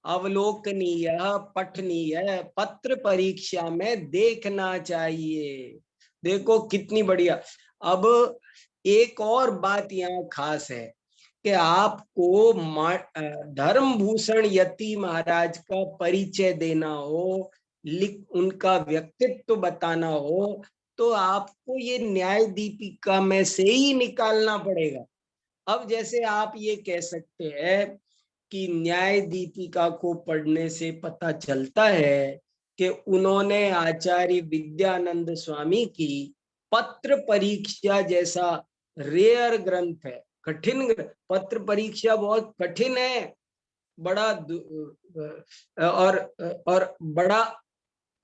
अवलोकनीय, पठनीय, पत्र परीक्षा में देखना चाहिए। देखो कितनी बढ़िया। अब एक और बात यहाँ खास है कि आपको धर्मभूषण यति महाराज का परिचय देना हो, उनका व्यक्तित्व बताना हो, तो आपको ये न्याय दीपिका में से ही निकालना पड़ेगा। अब जैसे आप ये कह सकते हैं कि न्याय दीपिका को पढ़ने से पता चलता है कि उन्होंने आचार्य विद्यानंद स्वामी की पत्र परीक्षा जैसा रेयर ग्रंथ है, कठिन पत्र परीक्षा बहुत कठिन है, बड़ा और बड़ा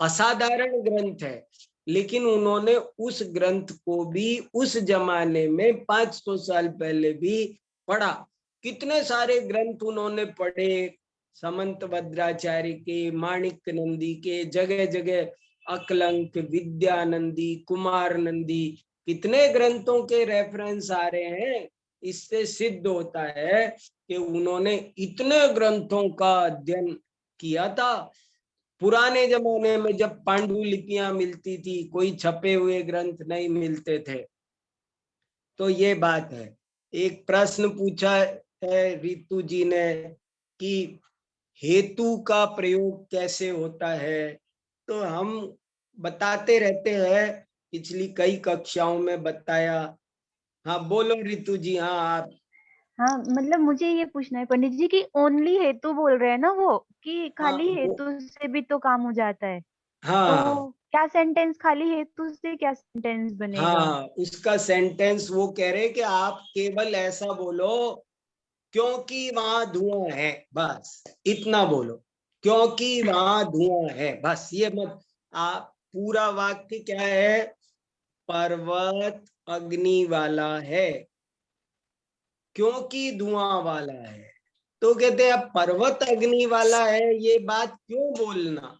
असाधारण ग्रंथ है, लेकिन उन्होंने उस ग्रंथ को भी उस जमाने में 500 साल पहले भी पढ़ा। कितने सारे ग्रंथ उन्होंने पढ़े, समंत भद्राचार्य के, माणिक नंदी के, जगह जगह अकलंक, विद्यानंदी, कुमार नंदी, कितने ग्रंथों के रेफरेंस आ रहे हैं। इससे सिद्ध होता है कि उन्होंने इतने ग्रंथों का अध्ययन किया था। पुराने जमाने में जब पांडुलिपियां मिलती थी, कोई छपे हुए ग्रंथ नहीं मिलते थे। तो ये बात है। एक प्रश्न पूछा है रितु जी ने कि हेतु का प्रयोग कैसे होता है, तो हम बताते रहते हैं, पिछली कई कक्षाओं में बताया। हाँ बोलो रितु जी। हाँ आप। हाँ मतलब मुझे ये पूछना है पंडित जी कि ओनली हेतु बोल रहे हैं ना वो, कि हाँ खाली हेतु से भी तो काम हो जाता है? हाँ तो क्या सेंटेंस खाली हेतु से क्या सेंटेंस बनेगा? हाँ, उसका सेंटेंस वो कह रहे कि आप केवल ऐसा बोलो क्योंकि वहां धुआं है, बस इतना बोलो, क्योंकि वहां धुआं है, बस ये मत। आप पूरा वाक्य क्या है, पर्वत अग्नि वाला है, क्योंकि धुआं वाला है। तो कहते हैं अब पर्वत अग्नि वाला है, ये बात क्यों बोलना,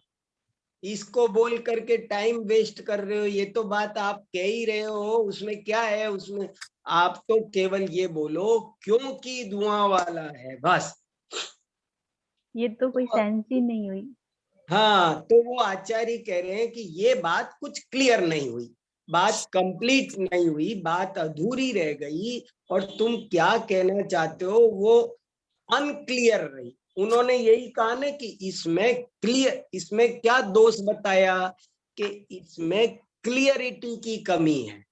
इसको बोल करके टाइम वेस्ट कर रहे हो, ये तो बात आप कह ही रहे हो, उसमें क्या है, उसमें आप तो केवल ये बोलो क्योंकि धुआं वाला है, बस। ये तो कोई तो सेंस ही नहीं हुई। हाँ, तो वो आचार्य कह रहे हैं कि ये बात कुछ क्लियर नहीं हुई, बात कंप्लीट नहीं हुई, बात अधूरी रह गई, और तुम क्या कहना चाहते हो वो अनक्लियर रही। उन्होंने यही कहा ना कि इसमें क्लियर, इसमें क्या दोष बताया कि इसमें क्लियरिटी की कमी है,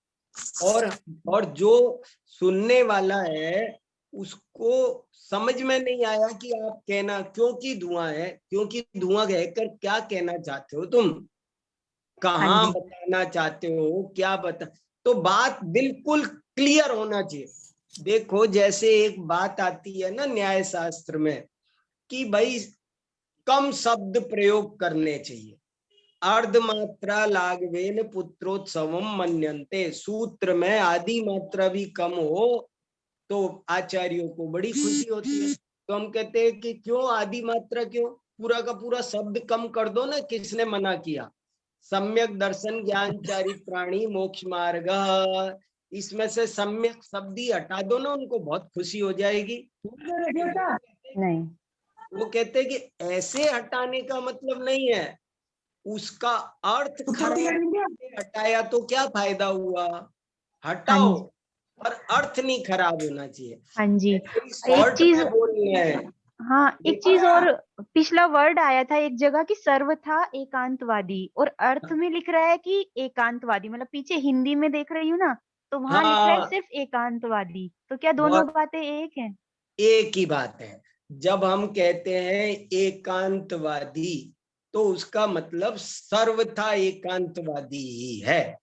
और जो सुनने वाला है उसको समझ में नहीं आया कि आप कहना क्योंकि धुआं है, क्योंकि धुआं कहकर क्या कहना चाहते हो तुम, हाँ कहाँ जी। बताना चाहते हो, क्या बता। तो बात बिल्कुल क्लियर होना चाहिए। देखो जैसे एक बात आती है ना न्याय शास्त्र में कि भाई कम शब्द प्रयोग करने चाहिए। अर्धमात्रा लागवेन पुत्रोत्सवम मन्यन्ते, सूत्र में आदि मात्रा भी कम हो तो आचार्यों को बड़ी खुशी होती है। तो हम कहते हैं कि क्यों आदि मात्रा, क्यों पूरा का पूरा शब्द कम कर दो ना, किसने मना किया। सम्यक दर्शन ज्ञान चारित्राणी मोक्ष मार्ग, इसमें से सम्यक शब्दी हटा दो ना, उनको बहुत खुशी हो जाएगी। नहीं, वो कहते हैं कि ऐसे हटाने का मतलब नहीं है, उसका अर्थ खराब हटाया तो क्या फायदा हुआ, हटाओ, हाँ जी, पर अर्थ नहीं खराब होना चाहिए। हाँ जी। एक शॉर्ट चीज, में बोलनी है। हाँ एक चीज और, पिछला वर्ड आया था एक जगह कि सर्वथा एकांतवादी, और अर्थ में लिख रहा है कि एकांतवादी, मतलब पीछे हिंदी में देख रही हूँ ना, तो वहां लिख रहा है हाँ, सिर्फ एकांतवादी। तो क्या दोनों बहुत बातें एक हैं? एक ही बात है। जब हम कहते हैं एकांतवादी, तो उसका मतलब सर्वथा एकांतवादी ही है।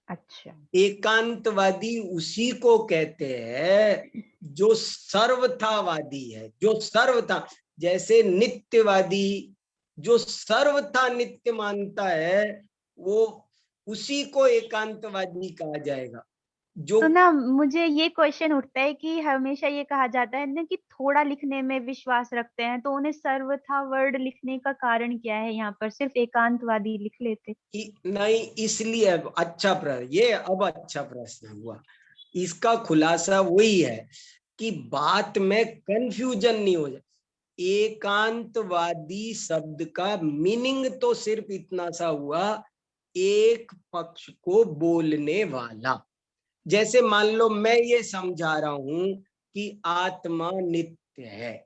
अच्छा, एकांतवादी उसी को कहते हैं जो सर्वथावादी है, जो सर्वथा, जैसे नित्यवादी जो सर्वथा नित्य मानता है, वो उसी को एकांतवादी कहा जाएगा। जो तो ना मुझे ये क्वेश्चन उठता है कि हमेशा ये कहा जाता है ना कि थोड़ा लिखने में विश्वास रखते हैं, तो उन्हें सर्वथा वर्ड लिखने का कारण क्या है? यहाँ पर सिर्फ एकांतवादी लिख लेते। नहीं, इसलिए अच्छा प्रश्न, ये अब अच्छा प्रश्न हुआ। इसका खुलासा वही है कि बात में कंफ्यूजन नहीं हो जाए। एकांतवादी शब्द का मीनिंग तो सिर्फ इतना सा हुआ, एक पक्ष को बोलने वाला। जैसे मान लो मैं ये समझा रहा हूं कि आत्मा नित्य है।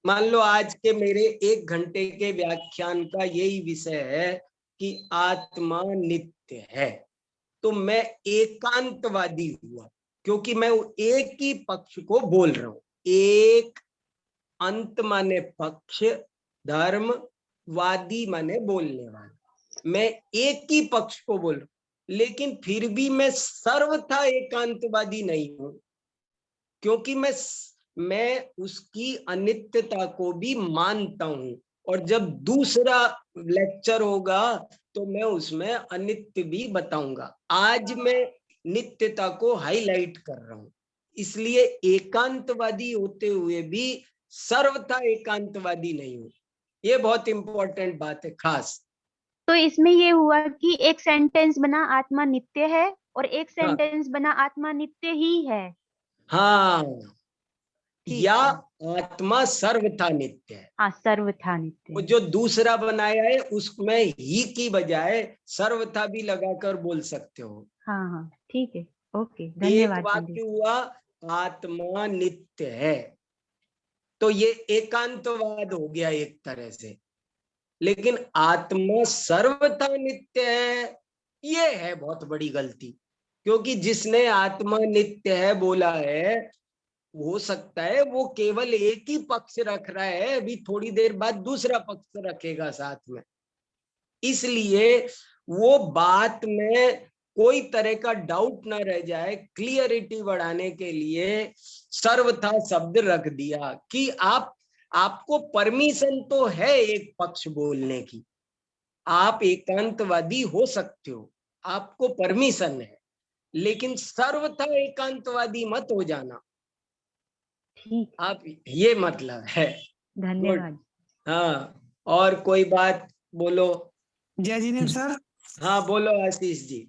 मान लो आज के मेरे 1 घंटे के व्याख्यान का यही विषय है कि आत्मा नित्य है, तो मैं एकांतवादी हुआ, क्योंकि मैं एक ही पक्ष को बोल रहा हूं। एक अंत माने पक्ष, धर्म, वादी माने बोलने वाला, मैं एक ही पक्ष को बोल रहा हूं। लेकिन फिर भी मैं सर्वथा एकांतवादी नहीं हूं, क्योंकि मैं उसकी अनित्यता को भी मानता हूं। और जब दूसरा लेक्चर होगा तो मैं उसमें अनित्य भी बताऊंगा। आज मैं नित्यता को हाईलाइट कर रहा हूं, इसलिए एकांतवादी होते हुए भी सर्वथा एकांतवादी नहीं हूं। ये बहुत इंपॉर्टेंट बात है खास। तो इसमें ये हुआ कि एक सेंटेंस बना आत्मा नित्य है, और एक हाँ, सेंटेंस बना आत्मा नित्य ही है। हाँ, ठीक या है। आत्मा सर्वथा नित्य है। हाँ, सर्वथा नित्य वो है। जो दूसरा बनाया है उसमें ही की बजाय सर्वथा भी लगाकर बोल सकते हो। हाँ हाँ, ठीक है। ओके, एक धन्यवाद वाक्य पंडित। हुआ आत्मा नित्य है, तो ये एकांतवाद हो गया एक तरह से। लेकिन आत्मा सर्वथा नित्य है, ये है बहुत बड़ी गलती। क्योंकि जिसने आत्मा नित्य है बोला है, हो सकता है वो केवल एक ही पक्ष रख रहा है, अभी थोड़ी देर बाद दूसरा पक्ष रखेगा साथ में। इसलिए वो बात में कोई तरह का डाउट ना रह जाए, क्लियरिटी बढ़ाने के लिए सर्वथा शब्द रख दिया कि आपको परमिशन तो है एक पक्ष बोलने की, आप एकांतवादी हो सकते हो, आपको परमिशन है, लेकिन सर्वथा एकांतवादी मत हो जाना। ठीक, आप ये मतलब है। गुड। धन्यवाद। हाँ, और कोई बात बोलो। जय जिनेन्द्र सर। हाँ बोलो आशीष जी।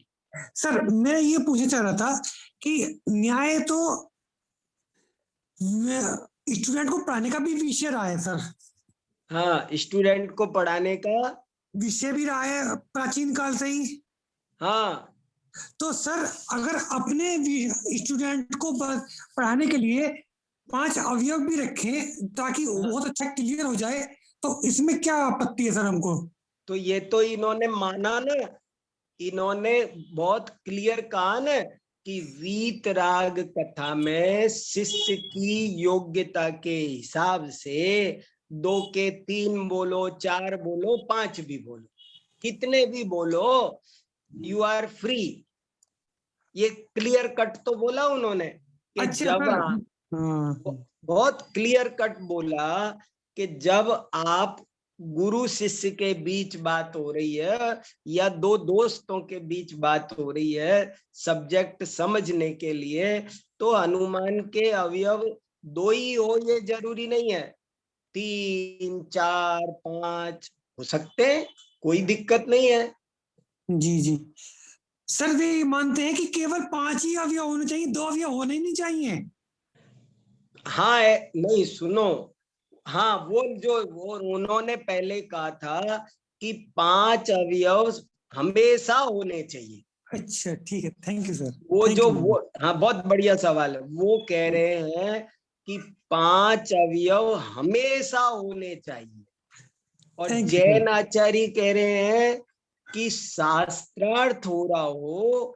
सर मैं ये पूछना चाह रहा था कि न्याय तो स्टूडेंट को पढ़ाने का भी विषय रहा है सर, हाँ, स्टूडेंट को पढ़ाने का विषय भी रहा है प्राचीन काल से ही। हाँ, तो सर अगर अपने स्टूडेंट को पढ़ाने के लिए 5 अवयव भी रखें ताकि बहुत अच्छा क्लियर हो जाए, तो इसमें क्या आपत्ति है सर हमको? तो ये तो इन्होंने माना ना, इन्होंने बहुत क्लियर कहा ना कि वीतराग कथा में शिष्य की योग्यता के हिसाब से 2 के 3 बोलो, 4 बोलो, 5 भी बोलो, कितने भी बोलो, यू आर फ्री। ये क्लियर कट तो बोला उन्होंने कि अच्छा जब सर। हाँ। बहुत क्लियर कट बोला कि जब आप गुरु शिष्य के बीच बात हो रही है या 2 दोस्तों के बीच बात हो रही है सब्जेक्ट समझने के लिए, तो अनुमान के अवयव 2 ही हो ये जरूरी नहीं है, 3, 4, 5 हो सकते हैं, कोई दिक्कत नहीं है। जी जी। सर वे मानते हैं कि केवल 5 ही अवयव होने चाहिए, 2 अवयव होने ही नहीं चाहिए। हाँ नहीं सुनो, हाँ वो उन्होंने पहले कहा था कि 5 अवयव हमेशा होने चाहिए। अच्छा ठीक है, थैंक यू सर। वो हाँ बहुत बढ़िया सवाल है। वो कह रहे हैं कि 5 अवयव हमेशा होने चाहिए, और जैन आचार्य कह रहे हैं कि शास्त्रार्थ हो रहा हो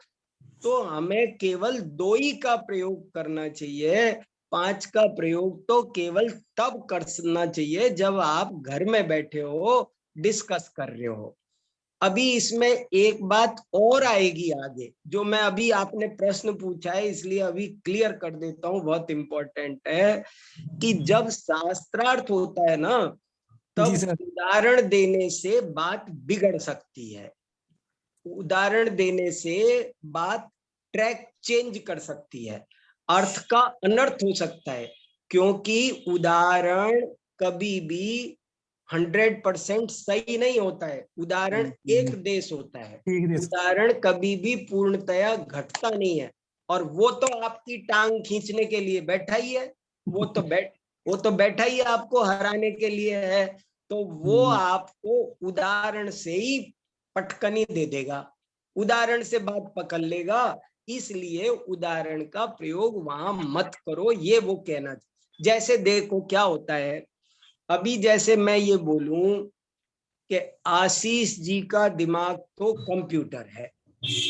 तो हमें केवल 2 ही का प्रयोग करना चाहिए। 5 का प्रयोग तो केवल तब करना चाहिए जब आप घर में बैठे हो, डिस्कस कर रहे हो। अभी इसमें एक बात और आएगी आगे, जो मैं अभी आपने प्रश्न पूछा है इसलिए अभी क्लियर कर देता हूँ, बहुत इंपॉर्टेंट है कि जब शास्त्रार्थ होता है ना, तब उदाहरण देने से बात बिगड़ सकती है। उदाहरण देने से बात ट्रैक चेंज कर सकती है, अर्थ का अनर्थ हो सकता है, क्योंकि उदाहरण कभी भी 100% सही नहीं होता है। उदाहरण एक देश होता है, उदाहरण कभी भी पूर्णतया घटता नहीं है। और वो तो आपकी टांग खींचने के लिए बैठा ही है, वो तो बैठा ही आपको हराने के लिए है। तो वो आपको उदाहरण से ही पटकनी दे देगा, उदाहरण से बात पकड़ लेगा, इसलिए उदाहरण का प्रयोग वहां मत करो, ये वो कहना। जैसे देखो क्या होता है, अभी जैसे मैं ये बोलूं कि आशीष जी का दिमाग तो कंप्यूटर है,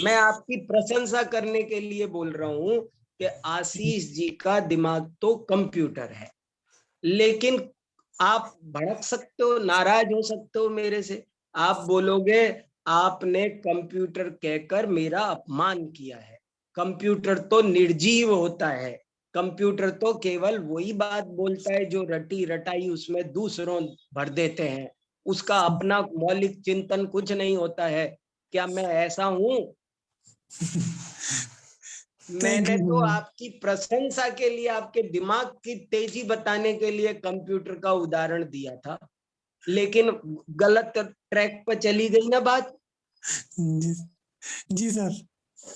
मैं आपकी प्रशंसा करने के लिए बोल रहा हूं कि आशीष जी का दिमाग तो कंप्यूटर है। लेकिन आप भड़क सकते हो, नाराज हो सकते हो मेरे से, आप बोलोगे आपने कंप्यूटर कहकर मेरा अपमान किया है। कंप्यूटर तो निर्जीव होता है, कंप्यूटर तो केवल वही बात बोलता है जो रटी रटाई उसमें दूसरों भर देते हैं, उसका अपना मौलिक चिंतन कुछ नहीं होता है। क्या मैं ऐसा हूं? मैंने तो आपकी प्रशंसा के लिए, आपके दिमाग की तेजी बताने के लिए कंप्यूटर का उदाहरण दिया था, लेकिन गलत ट्रैक पर चली गई ना बात। जी सर।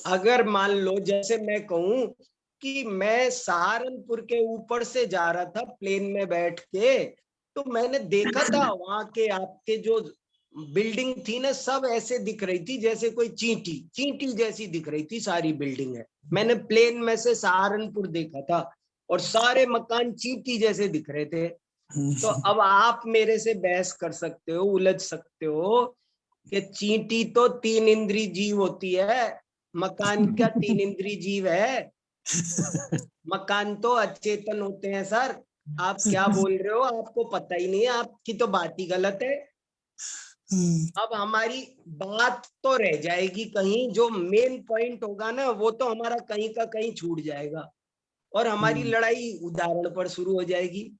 अगर मान लो जैसे मैं कहूं कि मैं सहारनपुर के ऊपर से जा रहा था प्लेन में बैठ के, तो मैंने देखा था वहां के आपके जो बिल्डिंग थी ना, सब ऐसे दिख रही थी जैसे कोई चींटी चींटी जैसी दिख रही थी सारी बिल्डिंग है। मैंने प्लेन में से सहारनपुर देखा था और सारे मकान चींटी जैसे दिख रहे थे। तो अब आप मेरे से बहस कर सकते हो, उलझ सकते हो कि चींटी तो 3 इंद्री जीव होती है, मकान क्या 3 इंद्री जीव है? मकान तो अचेतन होते हैं सर। आप क्या बोल रहे हो, आपको पता ही नहीं है, आपकी तो बात ही गलत है। अब हमारी बात तो रह जाएगी कहीं, जो मेन पॉइंट होगा ना वो तो हमारा कहीं का कहीं छूट जाएगा और हमारी लड़ाई उदाहरण पर शुरू हो जाएगी।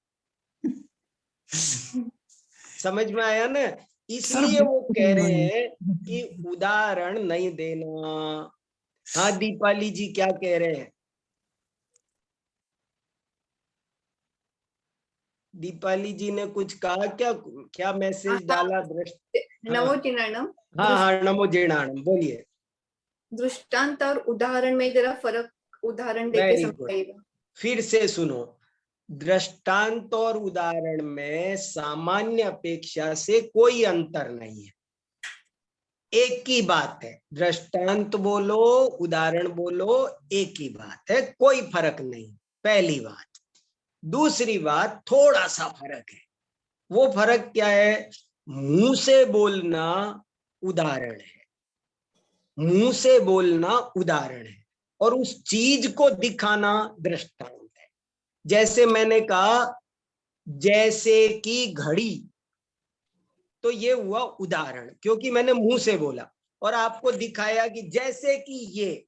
समझ में आया ना? इसलिए वो कह रहे हैं कि उदाहरण नहीं देना। हाँ दीपाली जी क्या कह रहे हैं? दीपाली जी ने कुछ कहा क्या? क्या मैसेज डाला? नमो जिनाणम। हाँ नमो जिनाणम, बोलिए। दृष्टांत और उदाहरण में जरा फर्क उदाहरण देके समझाइएगा। फिर से सुनो, दृष्टांत और उदाहरण में सामान्य अपेक्षा से कोई अंतर नहीं है, एक ही बात है। दृष्टांत बोलो उदाहरण बोलो, एक ही बात है, कोई फर्क नहीं, पहली बात। दूसरी बात, थोड़ा सा फर्क है। वो फर्क क्या है? मुंह से बोलना उदाहरण है, मुंह से बोलना उदाहरण है, और उस चीज को दिखाना दृष्टांत है। जैसे मैंने कहा जैसे कि घड़ी, तो ये हुआ उदाहरण क्योंकि मैंने मुंह से बोला और आपको दिखाया कि जैसे कि ये,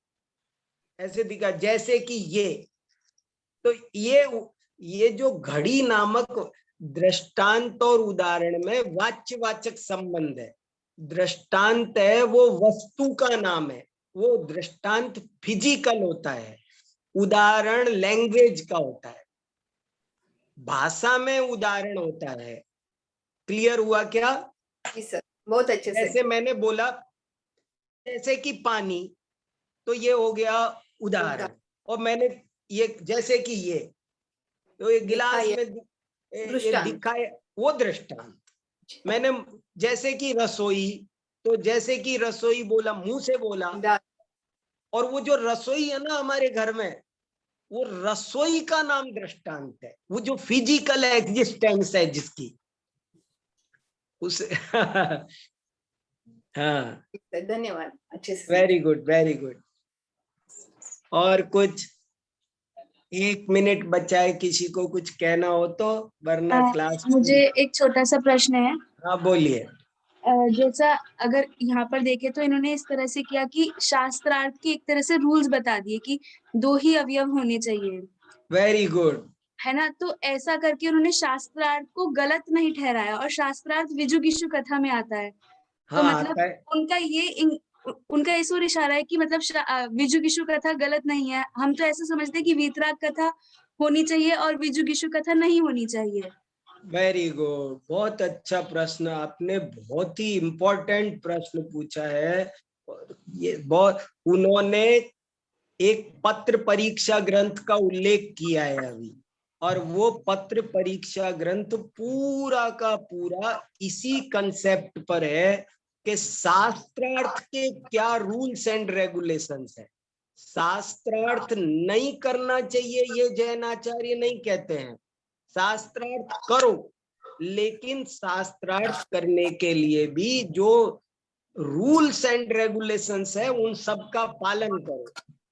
ऐसे दिखा जैसे कि ये। तो ये जो घड़ी नामक दृष्टांत और उदाहरण में वाच्यवाचक संबंध है। दृष्टांत है वो वस्तु का नाम है, वो दृष्टांत फिजिकल होता है, उदाहरण लैंग्वेज का होता है, भाषा में उदाहरण होता है। क्लियर हुआ क्या? जी सर, बहुत अच्छे से। जैसे मैंने बोला जैसे कि पानी, तो ये हो गया उदाहरण। और मैंने ये जैसे कि ये तो ये गिलास में ये दिखाए वो दृष्टांत। मैंने जैसे कि रसोई, तो जैसे कि रसोई बोला, मुंह से बोला, और वो जो रसोई है ना हमारे घर में, वो रसोई का नाम दृष्टांत है, वो जो फिजिकल एग्जिस्टेंस है जिसकी उस हाँ, धन्यवाद, अच्छे से। Very good, very good. और कुछ 1 मिनट बचा है, किसी को कुछ कहना हो तो, वरना क्लास। मुझे एक छोटा सा प्रश्न है। हाँ बोलिए। जैसा अगर यहाँ पर देखें तो इन्होंने इस तरह से किया कि शास्त्रार्थ के एक तरह से रूल्स बता दिए कि 2 ही अवयव होने चाहिए, वेरी गुड। है ना। तो ऐसा करके उन्होंने शास्त्रार्थ को गलत नहीं ठहराया, और शास्त्रार्थ विजुगिषु कथा में आता है। तो हाँ, मतलब उनका इस ओर इशारा है कि मतलब विजुगिषु कथा गलत नहीं है। हम तो ऐसा समझते हैं कि वीतराग कथा होनी चाहिए और विजुगिषु कथा नहीं होनी चाहिए। वेरी गुड, बहुत अच्छा प्रश्न आपने, बहुत ही इम्पोर्टेंट प्रश्न पूछा है। ये बहुत, उन्होंने एक पत्र परीक्षा ग्रंथ का उल्लेख किया है अभी, और वो पत्र परीक्षा ग्रंथ पूरा का पूरा इसी कंसेप्ट पर है कि शास्त्रार्थ के क्या रूल्स एंड रेगुलेशंस है। शास्त्रार्थ नहीं करना चाहिए ये जैनाचार्य नहीं कहते हैं, शास्त्रार्थ करो, लेकिन शास्त्रार्थ करने के लिए भी जो रूल्स एंड रेगुलेशंस है उन सब का पालन करो।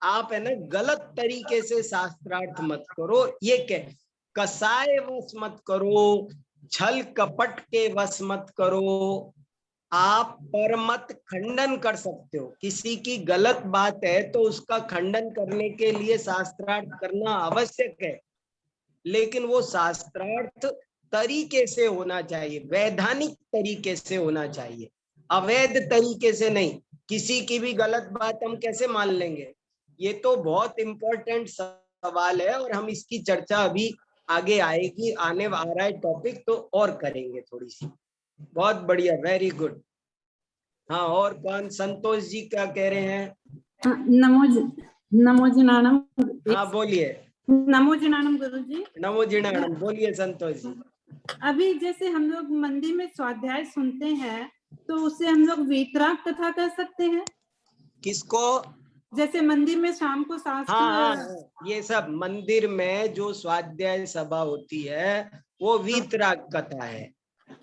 आप है ना गलत तरीके से शास्त्रार्थ मत करो, ये कह कसाय वश मत करो, छल कपट के वश मत करो। आप परमत खंडन कर सकते हो, किसी की गलत बात है तो उसका खंडन करने के लिए शास्त्रार्थ करना आवश्यक है, लेकिन वो शास्त्रार्थ तरीके से होना चाहिए, वैधानिक तरीके से होना चाहिए, अवैध तरीके से नहीं। किसी की भी गलत बात हम कैसे मान लेंगे? ये तो बहुत इंपॉर्टेंट सवाल है, और हम इसकी चर्चा अभी आगे आएगी, आने आ रहा है टॉपिक, तो और करेंगे थोड़ी सी। बहुत बढ़िया, वेरी गुड। हाँ, और कौन? संतोष जी क्या कह रहे हैं? नमो जिनानम। हाँ बोलिए। नमो जिनानम गुरुजी। नमो जिनानम, बोलिए संतोष जी। अभी जैसे हम लोग मंदिर में स्वाध्याय सुनते हैं, तो उसे हम लोग वीतराग कथा कह सकते हैं? किसको? जैसे मंदिर में शाम को शास्त्र। हाँ, ये सब मंदिर में जो स्वाध्याय सभा होती है वो वीतराग कथा है।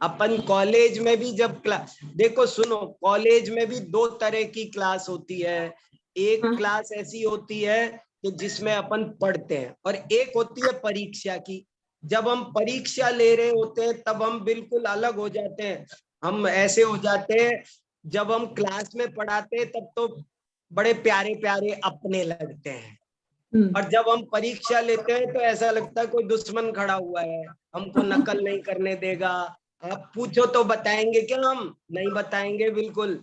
अपन कॉलेज में भी जब क्लास, देखो सुनो, कॉलेज में भी 2 तरह की क्लास होती है। एक क्लास ऐसी होती है कि जिसमें अपन पढ़ते हैं, और एक होती है परीक्षा की। जब हम परीक्षा ले रहे होते हैं तब हम बिल्कुल अलग हो जाते हैं, हम ऐसे हो जाते हैं। जब हम क्लास में पढ़ाते हैं तब तो बड़े प्यारे प्यारे अपने लगते हैं, और जब हम परीक्षा लेते हैं तो ऐसा लगता है कोई दुश्मन खड़ा हुआ है, हमको नकल नहीं करने देगा। आप पूछो तो बताएंगे क्या? हम नहीं बताएंगे बिल्कुल।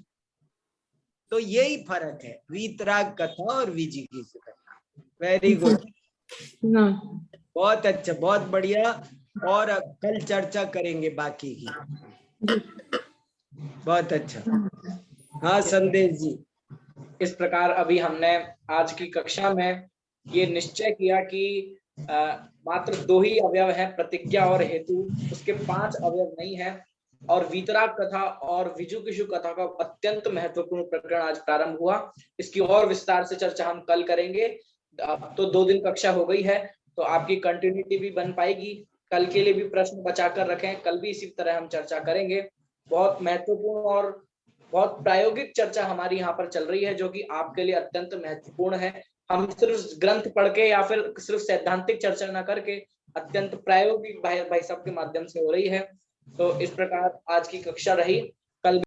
तो यही फर्क है वीतराग कथा और विजिगीषु कथा। वेरी गुड, बहुत अच्छा, बहुत बढ़िया। और कल चर्चा करेंगे बाकी की। बहुत अच्छा। हाँ संदेश जी। इस प्रकार अभी हमने आज की कक्षा में ये निश्चय किया कि मात्र 2 ही अवयव है, प्रतिज्ञा और हेतु, उसके 5 अवयव नहीं है। और वीतराग कथा और विजुगिषु कथा का अत्यंत महत्वपूर्ण प्रकरण आज प्रारंभ हुआ। इसकी और विस्तार से चर्चा हम कल करेंगे। अब तो 2 दिन कक्षा हो गई है, तो आपकी कंटिन्यूटी भी बन पाएगी। कल के लिए भी प्रश्न बचाकर रखें, कल भी इसी तरह हम चर्चा करेंगे। बहुत महत्वपूर्ण और बहुत प्रायोगिक चर्चा हमारी यहाँ पर चल रही है, जो कि आपके लिए अत्यंत महत्वपूर्ण है। हम सिर्फ ग्रंथ पढ़ के या फिर सिर्फ सैद्धांतिक चर्चा न करके अत्यंत प्रायोगिक भाई साहब के माध्यम से हो रही है। तो इस प्रकार आज की कक्षा रही।